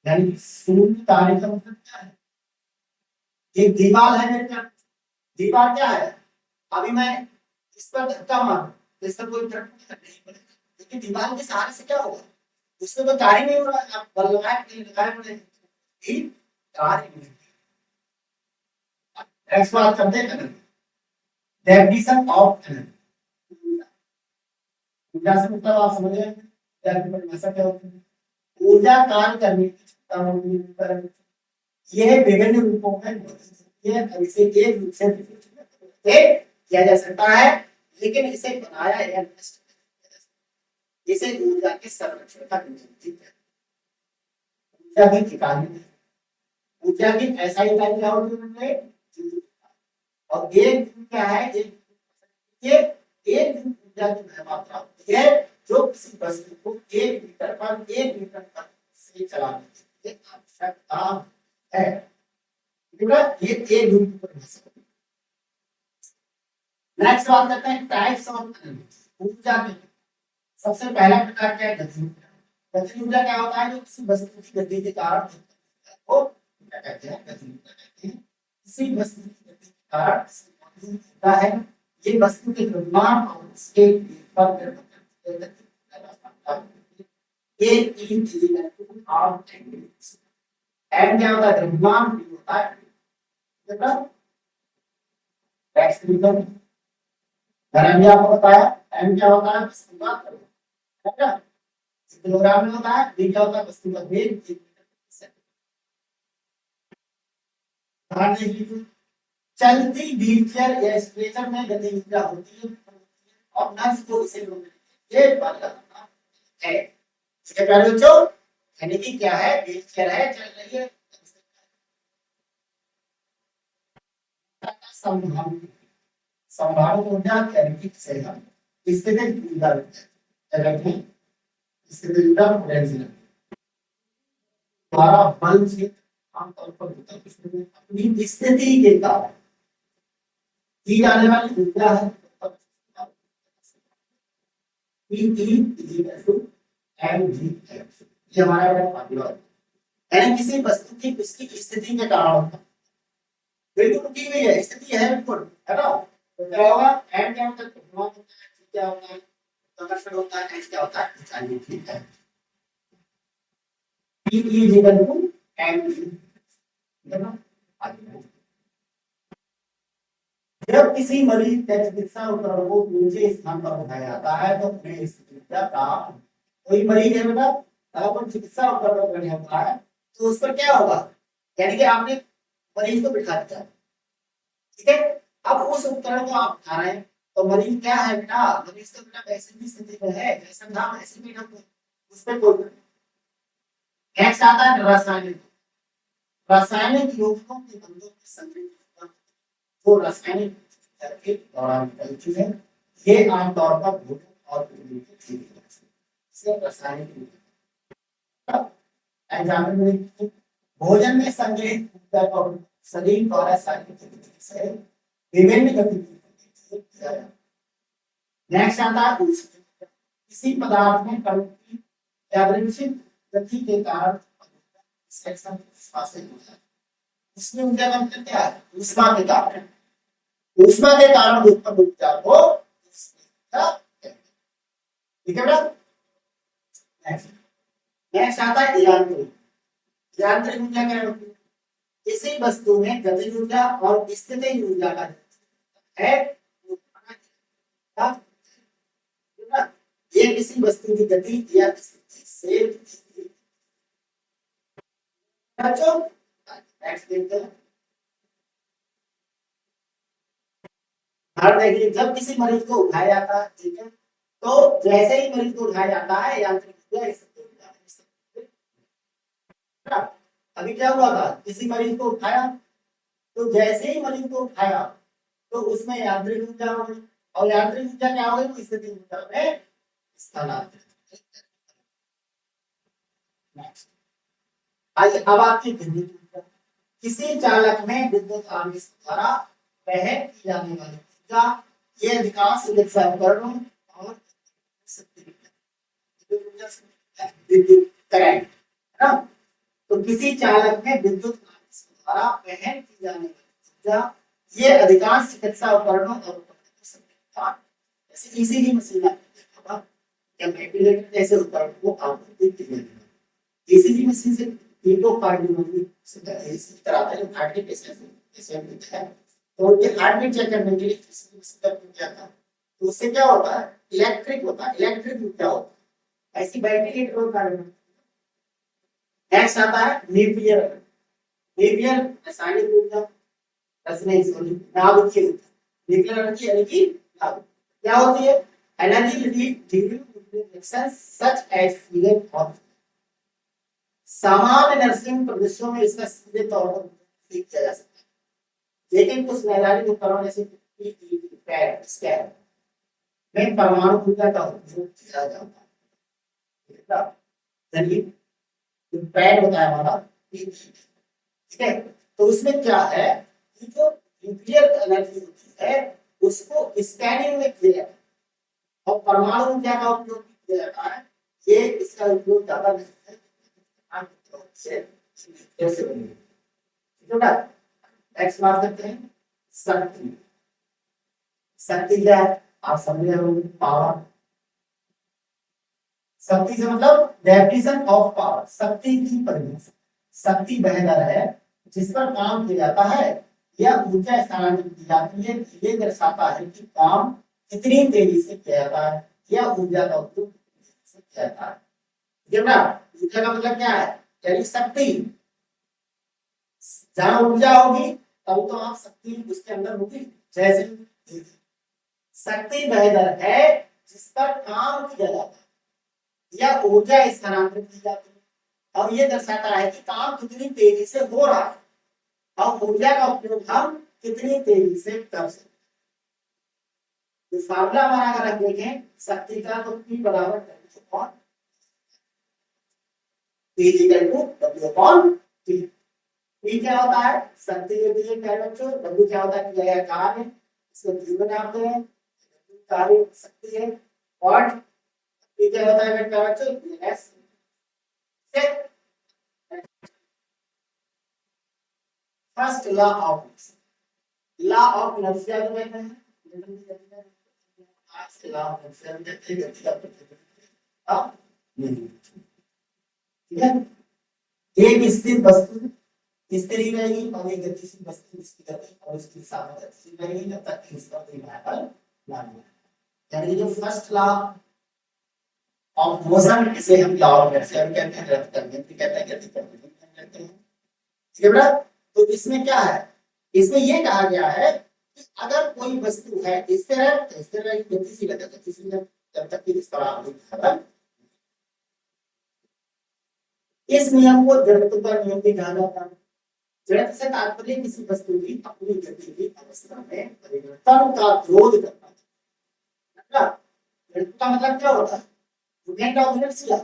S1: यानी कि शून्य कार्य का मतलब क्या है, एक दीवार है मेरे पास, दीवार क्या है, अभी मैं इस पर धक्का मारूं तो इस पर कोई फर्क नहीं पड़ेगा, क्योंकि दीवार के सहारे से क्या होगा, उसमें कोई कार्य नहीं हो रहा है, आप बल लगाए नहीं लगाए पड़े कार्य नहीं। नेक्स्ट बात करते हैं डेफिनेशन ऑफ एनर्जी। ऊर्जा से मतलब आप समझ रहे हैं क्या की परिभाषा क्या होती है, ऊर्जा कार्य करने की क्षमता होती है, यह विभिन्न रूपों में होती है, इसे एक रूप से किया जा सकता है, लेकिन इसे बनाया या नष्ट इसे ऊर्जा के संरक्षण का निश्चित है। ऊर्जा की इकाई, ऊर्जा की ऐसा इकाई क्या होती है, और एक क्या है, एक ऊर्जा की मात्रा होती है जो किसी वस्तु को 1 मीटर तक से चलाने की आवश्यकता है। ये एक दूरी पर। नेक्स्ट बात करते हैं टाइप्स ऑफ एनर्जी, ऊर्जा के। सबसे पहला प्रकार क्या है, गति ऊर्जा। गति ऊर्जा क्या होता है, जो किसी वस्तु की गति के कारण वो क्या कहते हैं, गति ऊर्जा कहते हैं। किसी वस्तु की गति के कारण होता है, ये वस्तु के द्रव्यमान और उसके पर निर्भर करती है। ये तीन चीजें आप एम क्या होता है, द्रव्यमान होता है, मतलब एक्स मैंने आपको बताया, एम क्या होता है, वस्तु का है ना, किलोग्राम में होता है, डी क्या होता है, वस्तु का वेग, ध्यान दीजिए। चलती व्हीलचेयर या स्ट्रेचर में गति ऊर्जा होती है और नर्स को इसे ये बल है। इसके पहले बच्चों, यानी कि क्या है, व्हीलचेयर है, चल रही है, संभावित संभावित ऊर्जा यानी कि स्थितिज ऊर्जा कहते हैं, स्थितिज ऊर्जा पोटेंशियल द्वारा बल से आमतौर पर होता है, अपनी स्थिति के कारण की जाने वाली ऊर्जा है ये हमारा फॉर्मूला है, यानी किसी वस्तु की उसकी स्थिति के कारण होता है, बिल्कुल रुकी हुई है स्थिति है, बिल्कुल है ना, तो क्या होगा, एम क्या होता है, क्या होता है, आकर्षण होता है, एच क्या होता है, ऊंचाई, ठीक है, P is equal to mg, है ना। जब किसी मरीज का चिकित्सा उपकरण को ऊंचे स्थान पर उठाया जाता है तो उन्हें स्थिति का, कोई मरीज है बेटा, अगर चिकित्सा उपकरण पर रखा होता है तो उस पर क्या होगा, यानी कि आपने मरीज को बिठा दिया, ठीक है, अब उस उपकरण को आप उठा रहे हैं तो मरीज क्या है बेटा, मरीज तो बेटा वैसे भी स्थिति में है, जैसा था वैसे भी हम उस पर कोई नेक्स्ट आता है रासायनिक, रासायनिक यौगिकों के बंधों की संरचना वो रासायनिक के दौरान निकलती है, ये आमतौर पर भोजन और से रासायनिक एग्जाम्पल में भोजन में संग्रहित ऊर्जा का शरीर द्वारा शारीरिक गतिविधि से विभिन्न गतिविधियों नेक्स्ट आता है ऊष्मा। किसी पदार्थ में कण की यादृच्छिक गति के कारण सेक्शन ऊष्मा से होता है। इसमें ऊर्जा का मतलब क्या है? ऊष्मा के कारण, ऊष्मा के कारण उत्पन्न ऊर्जा को ऊष्मा कहते हैं। ठीक है बेटा। नेक्स्ट आता है यांत्रिक। यांत्रिक ऊर्जा क्या होती है? किसी वस्तु में गतिज ऊर्जा और स्थितिज ऊर्जा का है ये किसी वस्तु की गति या स्थिति से बच्चों नेक्स्ट देखते हैं। देखिए जब किसी मरीज को उठाया जाता है, ठीक है, तो जैसे ही मरीज को उठाया जाता है यांत्रिक ऊर्जा स्थितिज ऊर्जा। अभी क्या हुआ था? किसी मरीज को उठाया, तो जैसे ही मरीज को उठाया तो उसमें यांत्रिक ऊर्जा हो गई, और यांत्रिक ऊर्जा क्या हो गई? तो स्थितिज ऊर्जा में स्थानांतरित। आइए अब आपकी विद्युत ऊर्जा। किसी चालक में विद्युत आवेश द्वारा वहन की जाने वाली ऊर्जा ये अधिकांश उपकरणों और विद्युत करंट है ना। तो किसी चालक में विद्युत आवेश द्वारा वहन की जाने वाली ऊर्जा ये अधिकांश चिकित्सा उपकरणों और जैसे ईसीजी मशीन या वेंटिलेटर जैसे उपकरणों को आपूर्ति की जाती है। ईसीजी मशीन से कार्डियोलॉजी इस तरह आता है, हार्ट के पेशेंट होते हैं तो उनके हार्ट बीट चेक करने के लिए ईसीजी मशीन का क्या था, तो उससे क्या होता है? इलेक्ट्रिक होता है, इलेक्ट्रिक ऊर्जा होता है। ऐसी वेंटिलेटर और कार्डियोलॉजी। नेक्स्ट आता है न्यूक्लियर। न्यूक्लियर रासायनिक ऊर्जा, रसायनिक सॉरी नाभिकीय ऊर्जा। न्यूक्लियर एनर्जी यानी कि नाभिक क्या होती है? Energy during reaction such as fusion और सामान्य नर्सिंग प्रदेशों में इसका सीधे तौर पर उपयोग किया जा सकता है, लेकिन कुछ नैदानिक उपकरणों जैसे पैड स्कैन में परमाणु ऊर्जा का उपयोग किया जाता है। यानी जो पैड होता है हमारा, ठीक है, तो उसमें क्या है कि जो न्यूक्लियर एनर्जी होती है उसको स्कैनिंग में किया जाता है और परमाणु ऊर्जा का उपयोग किया जाता है। ये इसका उपयोग ज्यादा नहीं है। कैसे बनेगा? एक्स मार करते हैं शक्ति। शक्ति क्या है? आप समझे होंगे, पावर। शक्ति से मतलब डेफिनेशन ऑफ पावर, शक्ति की परिभाषा। शक्ति वह दर है जिस पर काम किया जाता है या ऊर्जा स्थानांतरित की जाती है। ये दर्शाता है कि काम कितनी तेजी से किया जाता है या ऊर्जा का उपयोग किया जाता है। ठीक है ना? ऊर्जा का मतलब क्या है? यानी शक्ति। जहां ऊर्जा होगी तब तो आप शक्ति उसके अंदर होगी। जैसे शक्ति वह दर है जिस पर काम किया जाता है या ऊर्जा स्थानांतरित की जाती है और ये दर्शाता है कि काम कितनी तेजी से हो रहा है और ऊर्जा का उपयोग हम कितनी तेजी से कर सकते हैं। तो फार्मूला हमारा अगर हम देखें शक्ति का, तो P बराबर T P क्या होता है? शक्ति होती है बच्चों। W क्या होता है? क्रिया कार्य, इसको q बनाते हैं। कार्य शक्ति है। और P क्या होता है बच्चों? S। First law of inertia को कहते हैं। लॉ ऑफ इनर्शिया कहते हैं गति का प्रतिक्रिया। ठीक है, एक स्थिर वस्तु स्थिर ही रहेगी और एक गतिशील वस्तु इसकी गति और इसकी दिशा में गतिशील रहेगी जब तक कि इसका कोई मापन ना हो। यानी जो फर्स्ट लॉ ऑफ मोशन, इसे हम लॉ ऑफ इनर्शिया कहते हैं, रद्द करने की कहते हैं, गति प्रतिक्रिया कहते हैं। ठीक है बेटा। तो इसमें क्या है? इसमें यह कहा गया है कि अगर कोई वस्तु है स्थिर है तो स्थिर रहेगी, गतिशील है तो गतिशील है जब तक कि इस पर आप खत्म। इस नियम को जड़त्व का नियम भी कहा जाता है। जड़त्व से तात्पर्य किसी वस्तु की अपनी गति की अवस्था में परिवर्तन का विरोध करना। जड़त्व का मतलब क्या होता है? Movement of inertia.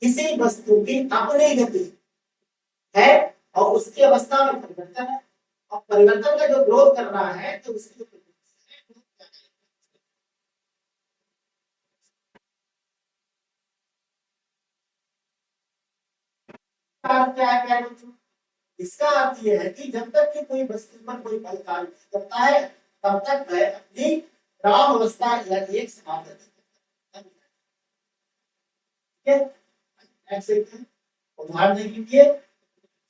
S1: किसी वस्तु की अपनी गति है और उसकी अवस्था में परिवर्तन है और परिवर्तन का जो विरोध कर रहा है तो उसकी अर्थ क्या है प्यारे बच्चों? इसका अर्थ यह है कि जब तक कि कोई वस्तु पर कोई बल कार्य नहीं करता है तब तक वह अपनी विराम अवस्था या एक समाप्त ठीक है। नेक्स्ट देखते हैं, उदाहरण देखिए,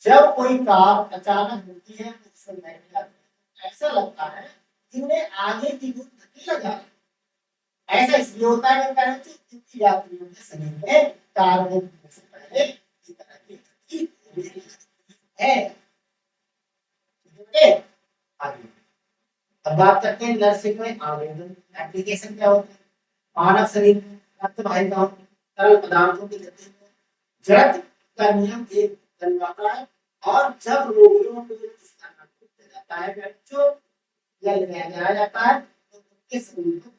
S1: जब कोई कार अचानक होती है तो उससे बैठने लगती है, ऐसा लगता है कि उन्हें आगे की दूर धक्के लगा रहे हैं। ऐसा इसलिए होता है क्योंकि यात्रियों के शरीर में कार में से पहले की तरह की धक्की है। आगे अब बात करते हैं नर्सिंग में आवेदन एप्लीकेशन क्या होता है। मानव शरीर में रक्त वाहिकाओं तरल पदार्थों की गति में जड़ का नियम एक बनवाता है और जब रोगियों को स्थानांतरित किया जाता है बच्चों या ले जाया जाता है तो उनके शरीर को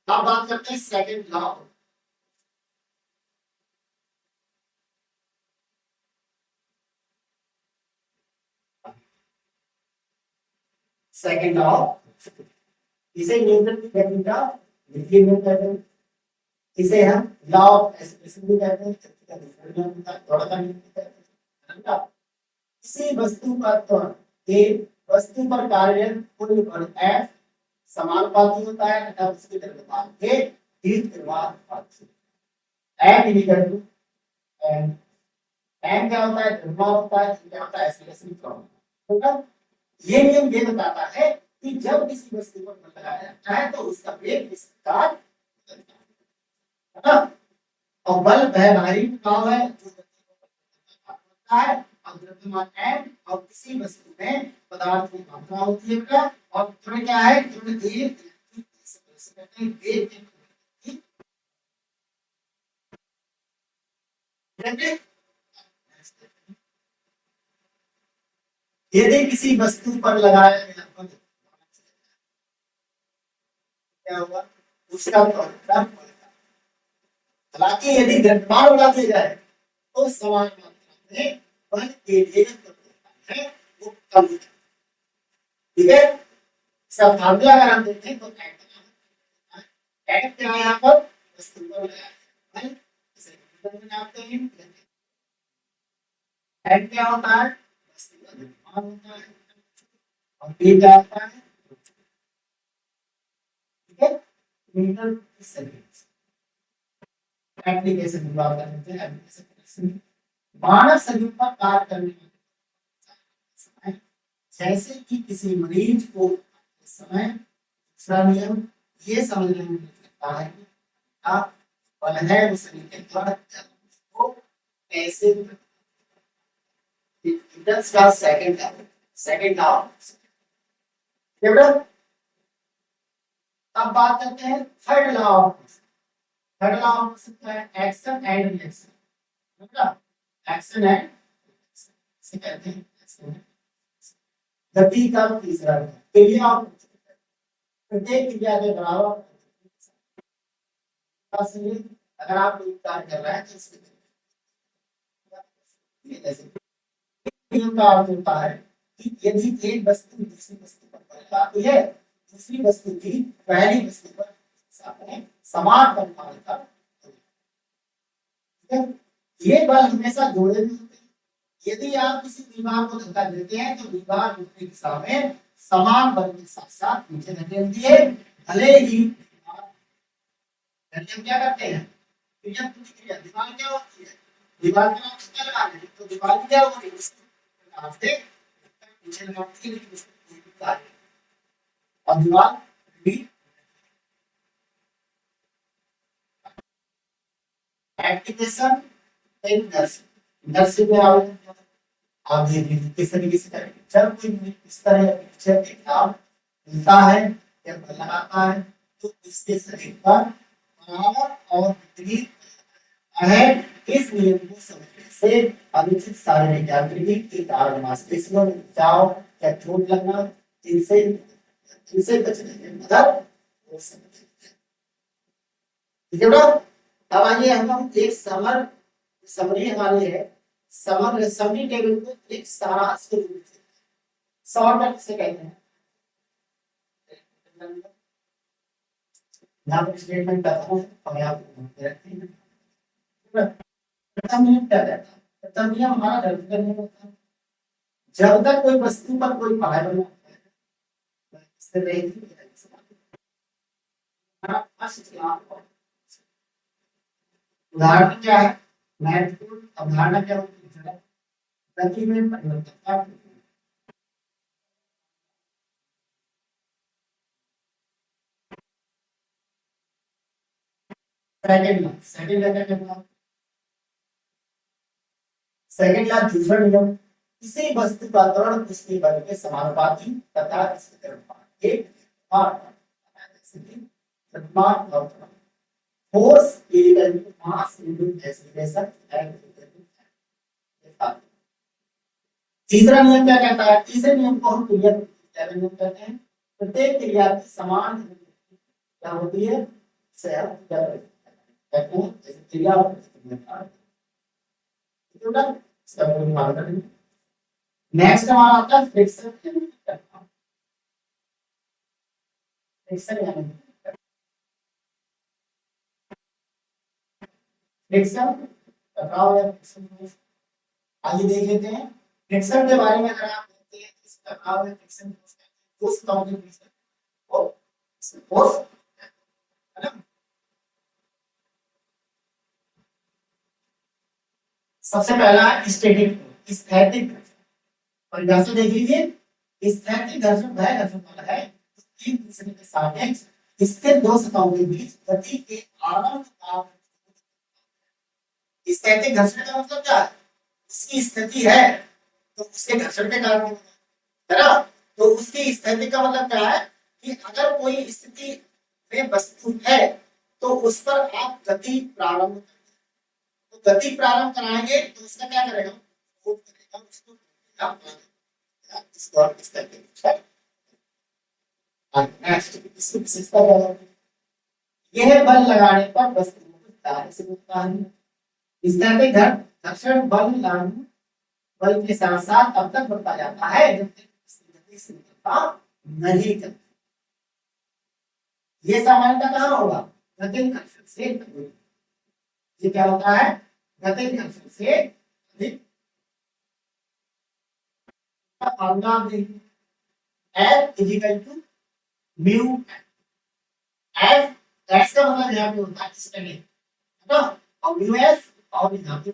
S1: अब बात करते हैं सेकंड लॉ। सेकंड लॉ इसे न्यूटन की गति का द्वितीय नियम कहते हैं। इसे हम लॉ ऑफ एक्सप्रेशन भी कहते हैं, गति का दूसरा नियम होता है, त्वरण का नियम कहते हैं। किसी वस्तु का त्वरण एक वस्तु पर कार्यरत कुल बल F समानुपाती होता है तथा उसके द्रव्यमान के दीर्घानुपाती। F इक्वल टू m क्या होता है, द्रव्यमान होता है, क्या होता है एक्सेलरेशन त्वरण। ये नियम ये बताता है कि जब किसी वस्तु पर बल लगाया जाता है तो उसका वेग इस प्रकार है ना। और बल वह बाहरी प्रभाव है जो होता है और द्रव्यमान m और किसी वस्तु में पदार्थ की मात्रा होती है बेटा। और त्वरण क्या है, त्वरण एक कहते हैं वेग की। यदि किसी वस्तु पर लगाया गया बल क्या होगा, उसका त्वरण। हालांकि यदि द्रव्यमान बढ़ा दिया जाए तो समान मात्रा में बल के लिए है वो कम हो जाए। ठीक है, इसका फार्मूला अगर हम देखें तो क्या है यहाँ पर वस्तु पर लगाया बल, इसे न्यूटन में नापते हैं। एम क्या होता है, वस्तु का द्रव्यमान होता है और पी क्या होता है, ठीक है, मीटर सेकंड। एप्लीकेशन की बात करते हैं। एप्लीकेशन मानव शरीर पर कार्य करने के समय जैसे कि किसी मरीज को समय दूसरा नियम ये समझने में लगता है कि बल है वो शरीर के द्वारा को कैसे न्यूटन का सेकंड लॉ। अब बात करते हैं थर्ड लॉ। थर्ड लॉ हो सकता है action and reaction. Action and से कहते हैं गति का तीसरा क्रिया। प्रत्येक क्रिया के बराबर अगर आप कोई कार्य कर रहे हैं तो इसके नियम का अर्थ होता है कि यदि एक वस्तु दूसरी वस्तु पर बल लगाती है दूसरी वस्तु की पहली वस्तु पर समान परिमाण का, ये बल हमेशा जोड़े में होते हैं। यदि आप किसी दीवार को धक्का देते हैं तो दीवार ऊपरी दिशा में समान बल के साथ साथ नीचे धकेलती है, भले ही हम क्या करते हैं प्रतिक्रिया। दीवार क्या होती है, दीवार का आप धक्का लगा रहे हैं तो दीवार की क्या होगी, नीचे लगाती है लेकिन उसमें कोई भी कार्य और दीवार भी एप्लीकेशन नर्सिंग में आवेदन आप किस तरीके से करेंगे। जब कोई इस तरह पिक्चर एग्जाम मिलता है या लगाता है तो इसके शरीर पर बराबर और विपरीत है। इस नियम को समझने से अनुचित शारीरिक यांत्रिकी के कारण मांसपेशियों में खिंचाव या चोट लगना इनसे बचने में मदद हो सकती है। ठीक है बेटा, अब आइए हम एक समरी हमारी है समग्र समरी टेबल को एक सारांश के रूप में शॉर्टकट से कहते हैं। यहाँ पर स्टेटमेंट प्रथम है और यहाँ पर ध्यान रखते हैं प्रथम नियम क्या कहता है। प्रथम नियम हमारा गलती करने होता है जब तक कोई वस्तु पर कोई पढ़ाई बना इससे रहेगी उदाहरण क्या है महत्वपूर्ण अवधारणा क्या होती है गति में परिवर्तन सेकंड क्या कहता है सेकंड या दूसरा नियम किसी वस्तु का त्वरण उसके बल के समानुपाती तथा इसके अनुपात एक force equal to mass into acceleration and तीसरा नियम क्या कहता है तीसरे नियम को हम क्रिया नियम कहते हैं प्रत्येक क्रिया की समान क्या होती है कहते हैं जैसे क्रिया नेक्स्ट हमारा आता है फ्रिक्शन फ्रिक्शन फ्रिक्शन टकराव या फ्रिक्शन आइए देख लेते हैं फ्रिक्शन के बारे में अगर आप देखते हैं इस टकराव या फ्रिक्शन दो सतहों के बीच फोर्स है ना सबसे पहला है स्टैटिक स्थैतिक परिभाषा देख लीजिए स्थैतिक घर्षण वह घर्षण बल है जो एक दूसरे के सापेक्ष स्थिर दो सतहों के बीच गति के आरंभ का स्थैतिक घर्षण का मतलब क्या है उसकी स्थिति है तो उसके घर्षण के कारण है ना तो उसकी स्थिति का मतलब क्या है कि अगर कोई स्थिति में वस्तु है तो उस पर आप गति प्रारंभ तो गति प्रारंभ कराएंगे तो उसका क्या करेगा वो करेगा उसको इसको इस तरह के नेक्स्ट इसकी विशेषता क्या है यह बल लगाने पर वस्तु दाएं से मुड़ता है स्थैतिक घर्षण बल लागू बल के साथ साथ तब तक बढ़ता जाता है जब तक इसकी गति से निकलता नहीं करती ये सामान्यतः कहाँ होगा गतिज घर्षण से ये क्या होता है गतिज घर्षण से अधिक फॉर्मूला देखिए F is equal to mu F S का मतलब यहाँ पे होता है स्टैंडिंग है ना और mu S और यहाँ पे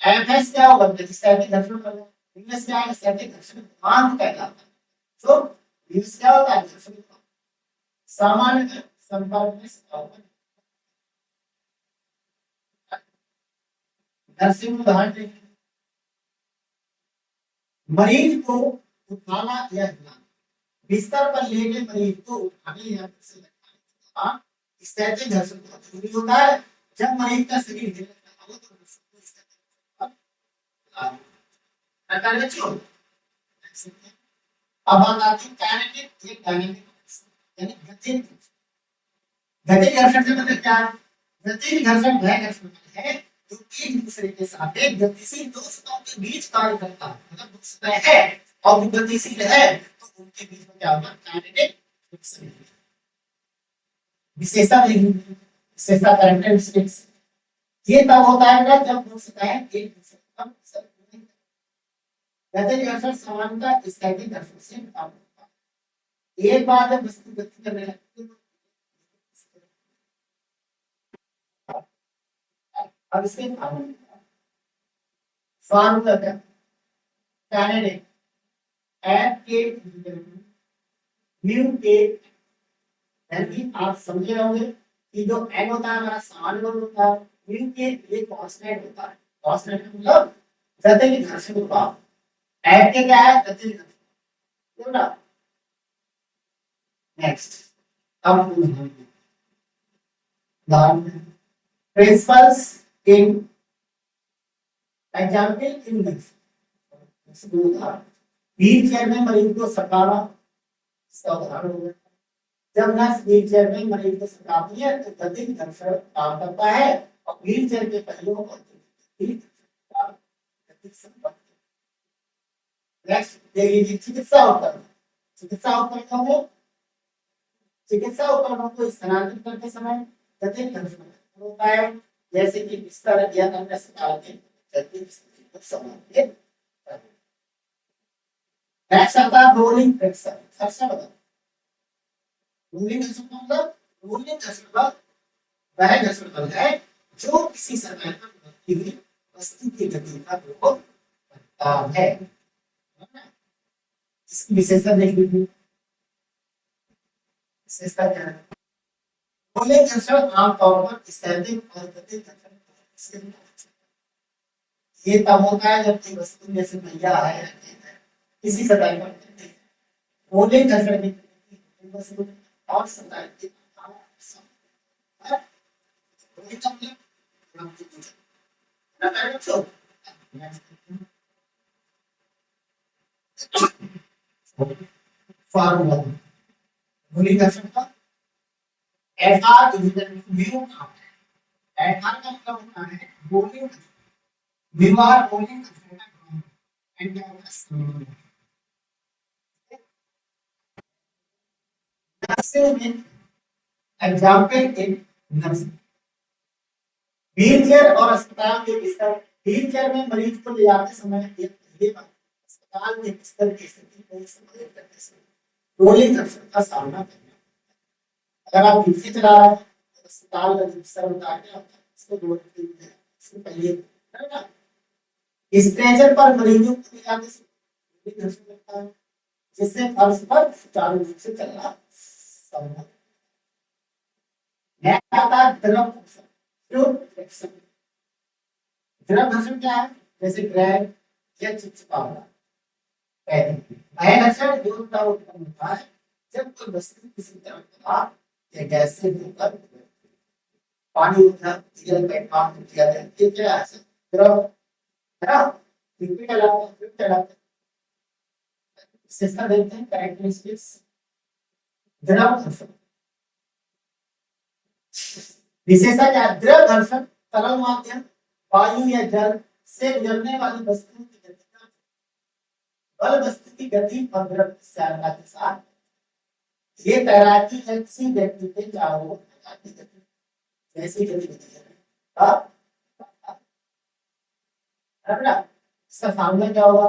S1: F S क्या होगा स्थैतिक घर्षण बल mu S क्या है स्थैतिक घर्षण गुणांक कहलाता है तो mu S क्या होता है घर्षण सामान्य संपर्क में घर्षण उदाहरण देखिए मरीज को उठाना या हिलाना बिस्तर पर लेटे मरीज को उठाने या से लगाना स्थैतिक घर्षण बहुत जरूरी होता है जब मरीज का शरीर हिलने लगता है तो अब बात आती है काइनेटिक या डायनामिक यानी गतिज गतिज घर्षण से मतलब क्या है गतिज घर्षण वह घर्षण है जो एक दूसरे के सापेक्ष गतिशील दो सतहों के बीच कार्य करता है मतलब दो सतह है और वो गतिशील है तो उनके बीच में क्या होगा काइनेटिक फ्रिक्शन विशेषता विशेषता कैरेक्टरिस्टिक्स ये तब होता है ना जब दो सतह एक दूसरे का गतिज घर्षण सामान्यतः स्थैतिक घर्षण से कम होता है एक बार जब वस्तु गति करने लगती है अब इसके फार्मूला क्या काइनेटिक F के म्यू के यानी आप समझे होंगे कि जो n होता है हमारा सामान्य बल होता है म्यू के ये कांस्टेंट होता है कांस्टेंट मतलब गतिज घर्षण होता है F के क्या है गतिज घर्षण है ना नेक्स्ट अब principles in example in wheel chair में मरीज को सटाना इसका उदाहरण हो गया जब नर्स व्हील चेयर में मरीज को सटाती है तो गतिज घर्षण काम करता है और व्हील चेयर के पहियों और नेक्स्ट देखिए चिकित्सा उपकरण में चिकित्सा उपकरणों को स्थानांतरित करते समय गतिज घर्षण होता है, जैसे कि बिस्तर या अन्य सकाल के गतिज स्थिति को समायोजित करना। नेक्स्ट आता है रोलिंग घर्षण। घर्षण बल, रोलिंग घर्षण का मतलब, रोलिंग घर्षण बल वह घर्षण बल है जो किसी सतह पर बढ़ती हुई वस्तु की गति का विरोध करता है। इसकी विशेषता देख लीजिए। विशेषता क्या है? रोलिंग घर्षण आमतौर पर स्थैतिक और गतिज घर्षण ये तब होता है जब कोई वस्तु जैसे पहिया है किसी सतह पर रोलिंग घर्षण की वस्तु और सतह के फार्मूला रोलिंग घर्षण का Fr डिवाइडेड म्यू Fr का मतलब होता है रोलिंग म्यू आर रोलिंग घर्षण का एंड क्या होता है example in nursing. Wheel chair और अस्पताल के बिस्तर, व्हील चेयर में मरीज को ले जाते समय अस्पताल के बिस्तर की स्थिति को संभालित करते समय रोलिंग घर्षण का सामना करना। अगर आप व्हील चेयर चला रहे हैं तो अस्पताल का बिस्तर उतार के इसको इसको पहले है ना, स्ट्रेचर पर मरीजों को ले जाते समय घर्षण लगता है, जिससे फर्श पर सुचारू रूप से चलना संभव है। आता है द्रव घर्षण। द्रव घर्षण क्या है? जैसे ड्रैग या चिपचिपाना। घर्षण जो उत्पन्न होता है जब कोई वस्तु किसी तरह पदार्थ या गैस से होकर पानी उठा जल में काम किया जाए, ये क्या है? द्रव है ना, लिक्विड चलाते हैं, चलाते हैं। विशेषता देखते हैं, कैरेक्टरिस्टिक्स द्रव घर्षण। विशेषता क्या है? द्रव घर्षण तरल माध्यम वायु या जल से गुजरने वाली वस्तु की गति का बल वस्तु की गति और द्रव की चालकता के साथ ये तैराकी है किसी व्यक्ति के चारों ओर की गति जैसी गतिविधि है। इसका फार्मूला क्या होगा?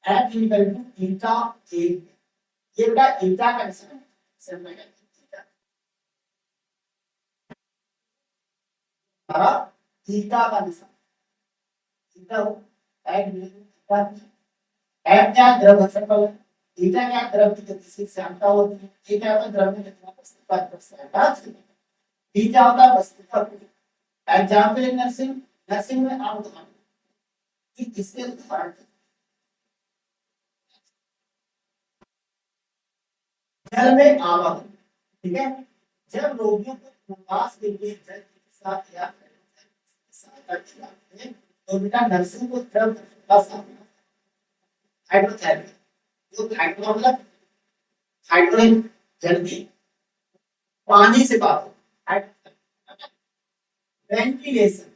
S1: F इक्वल टू थीटा ए। ये बेटा थीटा का निशान है, थीटा का निशान थीटा हो एफ क्या द्रव घर्षण बल, थीटा क्या द्रव की गति से श्यामता होती है, ये क्या होता है द्रव में कितना परसेंट थीटा होता है वस्तु का एग्जांपल इन नर्सिंग। नर्सिंग में आप उदाहरण कि इसके उदाहरण जल में आवागमन, ठीक है, जब रोगियों को प्रवास के लिए जल चिकित्सा या सहायता की जाती है तो बेटा नर्सिंग को द्रव का सामना हाइड्रोथेरेपी, जो हाइड्रो मतलब हाइड्रोजन जल की पानी से बात हो, वेंटिलेशन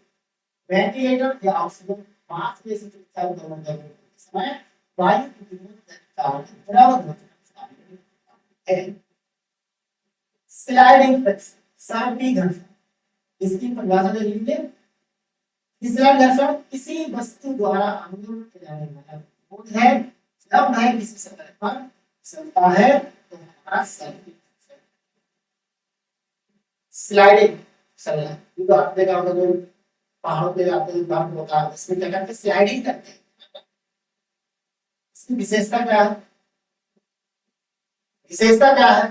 S1: वेंटिलेटर या ऑक्सीजन मास्क जैसी चिकित्सा उपकरण के समय वायु की द्रव घर्षण है। स्लाइडिंग फ्रिक्शन सर्पी घर्षण, इसकी परिभाषा दे लीजिए। स्लाइड घर्षण किसी वस्तु द्वारा आंदोलन किया जाने वाला बोध है जब वह किसी सतह पर चलता है तो हमारा सर्पी स्लाइडिंग चलना, क्योंकि आपने कहा मतलब पहाड़ों पे जाते हैं बर्फ होता है इसमें क्या करते हैं स्लाइडिंग करते हैं। इसकी विशेषता क्या है? विशेषता क्या है?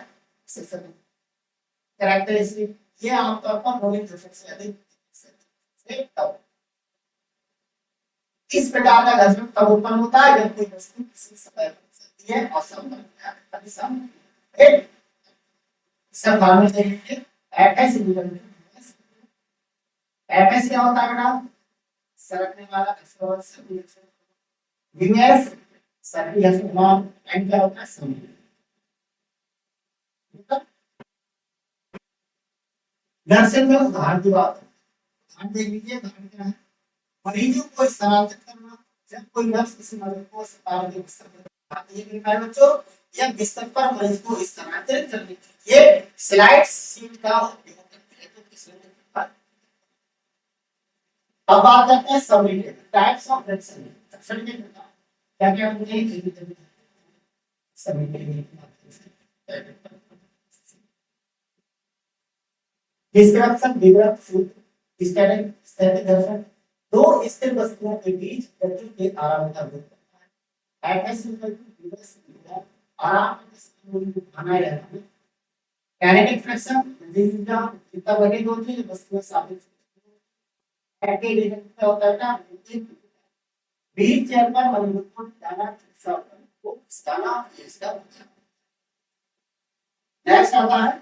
S1: कैरेक्टरिस्टिक ये आमतौर पर रोलिंग घर्षण से अधिक इस प्रकार का घर्षण तब उत्पन्न होता है जब कोई वस्तु किसी सतह पर चलती है और सब भाग से एफएस एफएस क्या होता है बेटा? सरकने वाला घर्षण सर्पी घर्षण। यूएस सर्पी घर्षण एंड क्या होता है? समय। घर्षण में उदाहरण की बात ध्यान दे लीजिए। उदाहरण क्या है? मरीजों को स्थानांतरित करना, जब कोई नर्स किसी मरीज को अस्पताल के बिस्तर पर बच्चों या बिस्तर पर मरीज को स्थानांतरित करने के लिए स्लाइड शीट का उपयोग करते हैं तो किस तरह। अब बात करते हैं summary table, types of summary table क्या क्या होते हैं। समरी टेबल डिस्क्रिप्शन, विवरण, सूत्र, स्टैटिक दर्शन, दो स्थिर वस्तुओं के बीच गति के आराम का विवरण करता है। एटम विवरण आराम से बनाए रहना है। काइनेटिक फ्रिक्शन ऊर्जा जितना बड़ी होती है वस्तु साबित ऐसे रीजन क्या होता है ना, व्हील चेयर पर मजबूत को दाना सब को दाना इसका नेक्स्ट आता है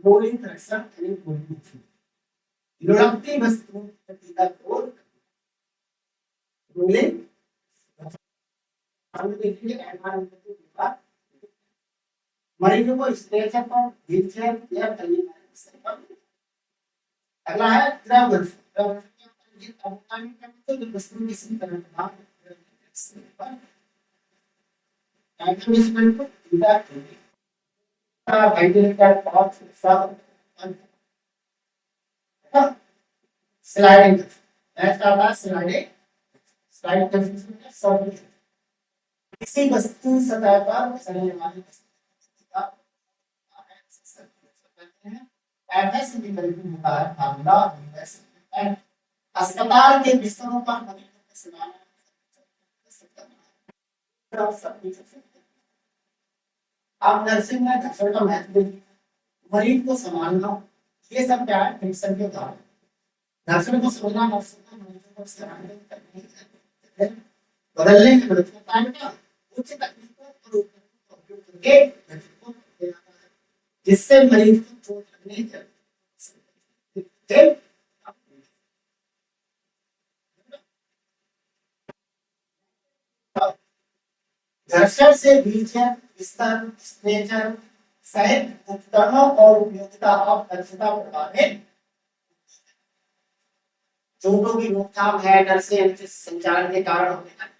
S1: रोलिंग फ्रिक्शन यानी रोलिंग लुढ़कती वस्तु गति का रोल रोलिंग हम देखिए एनवायरनमेंट के बाद मरीजों को स्ट्रेचर पर व्हीलचेयर या पर। अगला है ट्रैवल, ये अवकामी करते तो वस्तु किसी तरह का एडमिशन को इंटैक्ट होगी वेंटिलेटर पार्ट्स सब स्लाइडिंग नेक्स्ट आता है स्लाइडिंग स्लाइड कंस्ट्रक्शन सब किसी वस्तु सतह पर चलने वाली वस्तु का एफएस इंटीग्रेटेड होता है फार्मूला एफएस। अस्पताल के बिस्तरों पर मरीजों को सुलाना आप नर्सिंग में घर्षण का महत्व मरीज को संभालना ये सब क्या है फ्रिक्शन के उदाहरण। घर्षण को समझना नर्सिंग को मरीजों को स्थानांतरित करने बदलने की मदद करता है। उच्च तकनीकों का उपयोग करके जिससे मरीज को चोट लगने की घर्षण से व्हीलचेयर बिस्तर स्ट्रेचर सहित उपकरणों और उपयोगिता और दक्षता प्रभावित चोटों की रोकथाम है। डर से अनुचित संचालन के कारण होने वाले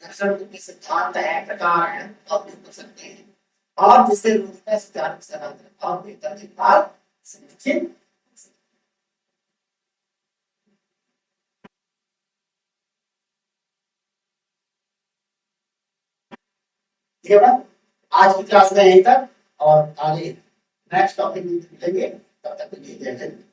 S1: घर्षण के सिद्धांत है प्रकार है और कर सकते हैं और जिससे रोगी का सुचारू स्थानांतरण और बेहतर देखभाल सुनिश्चित। आज की क्लास में यहीं तक और आगे नेक्स्ट टॉपिक में मिलेंगे, तब तक के लिए जय हिंद।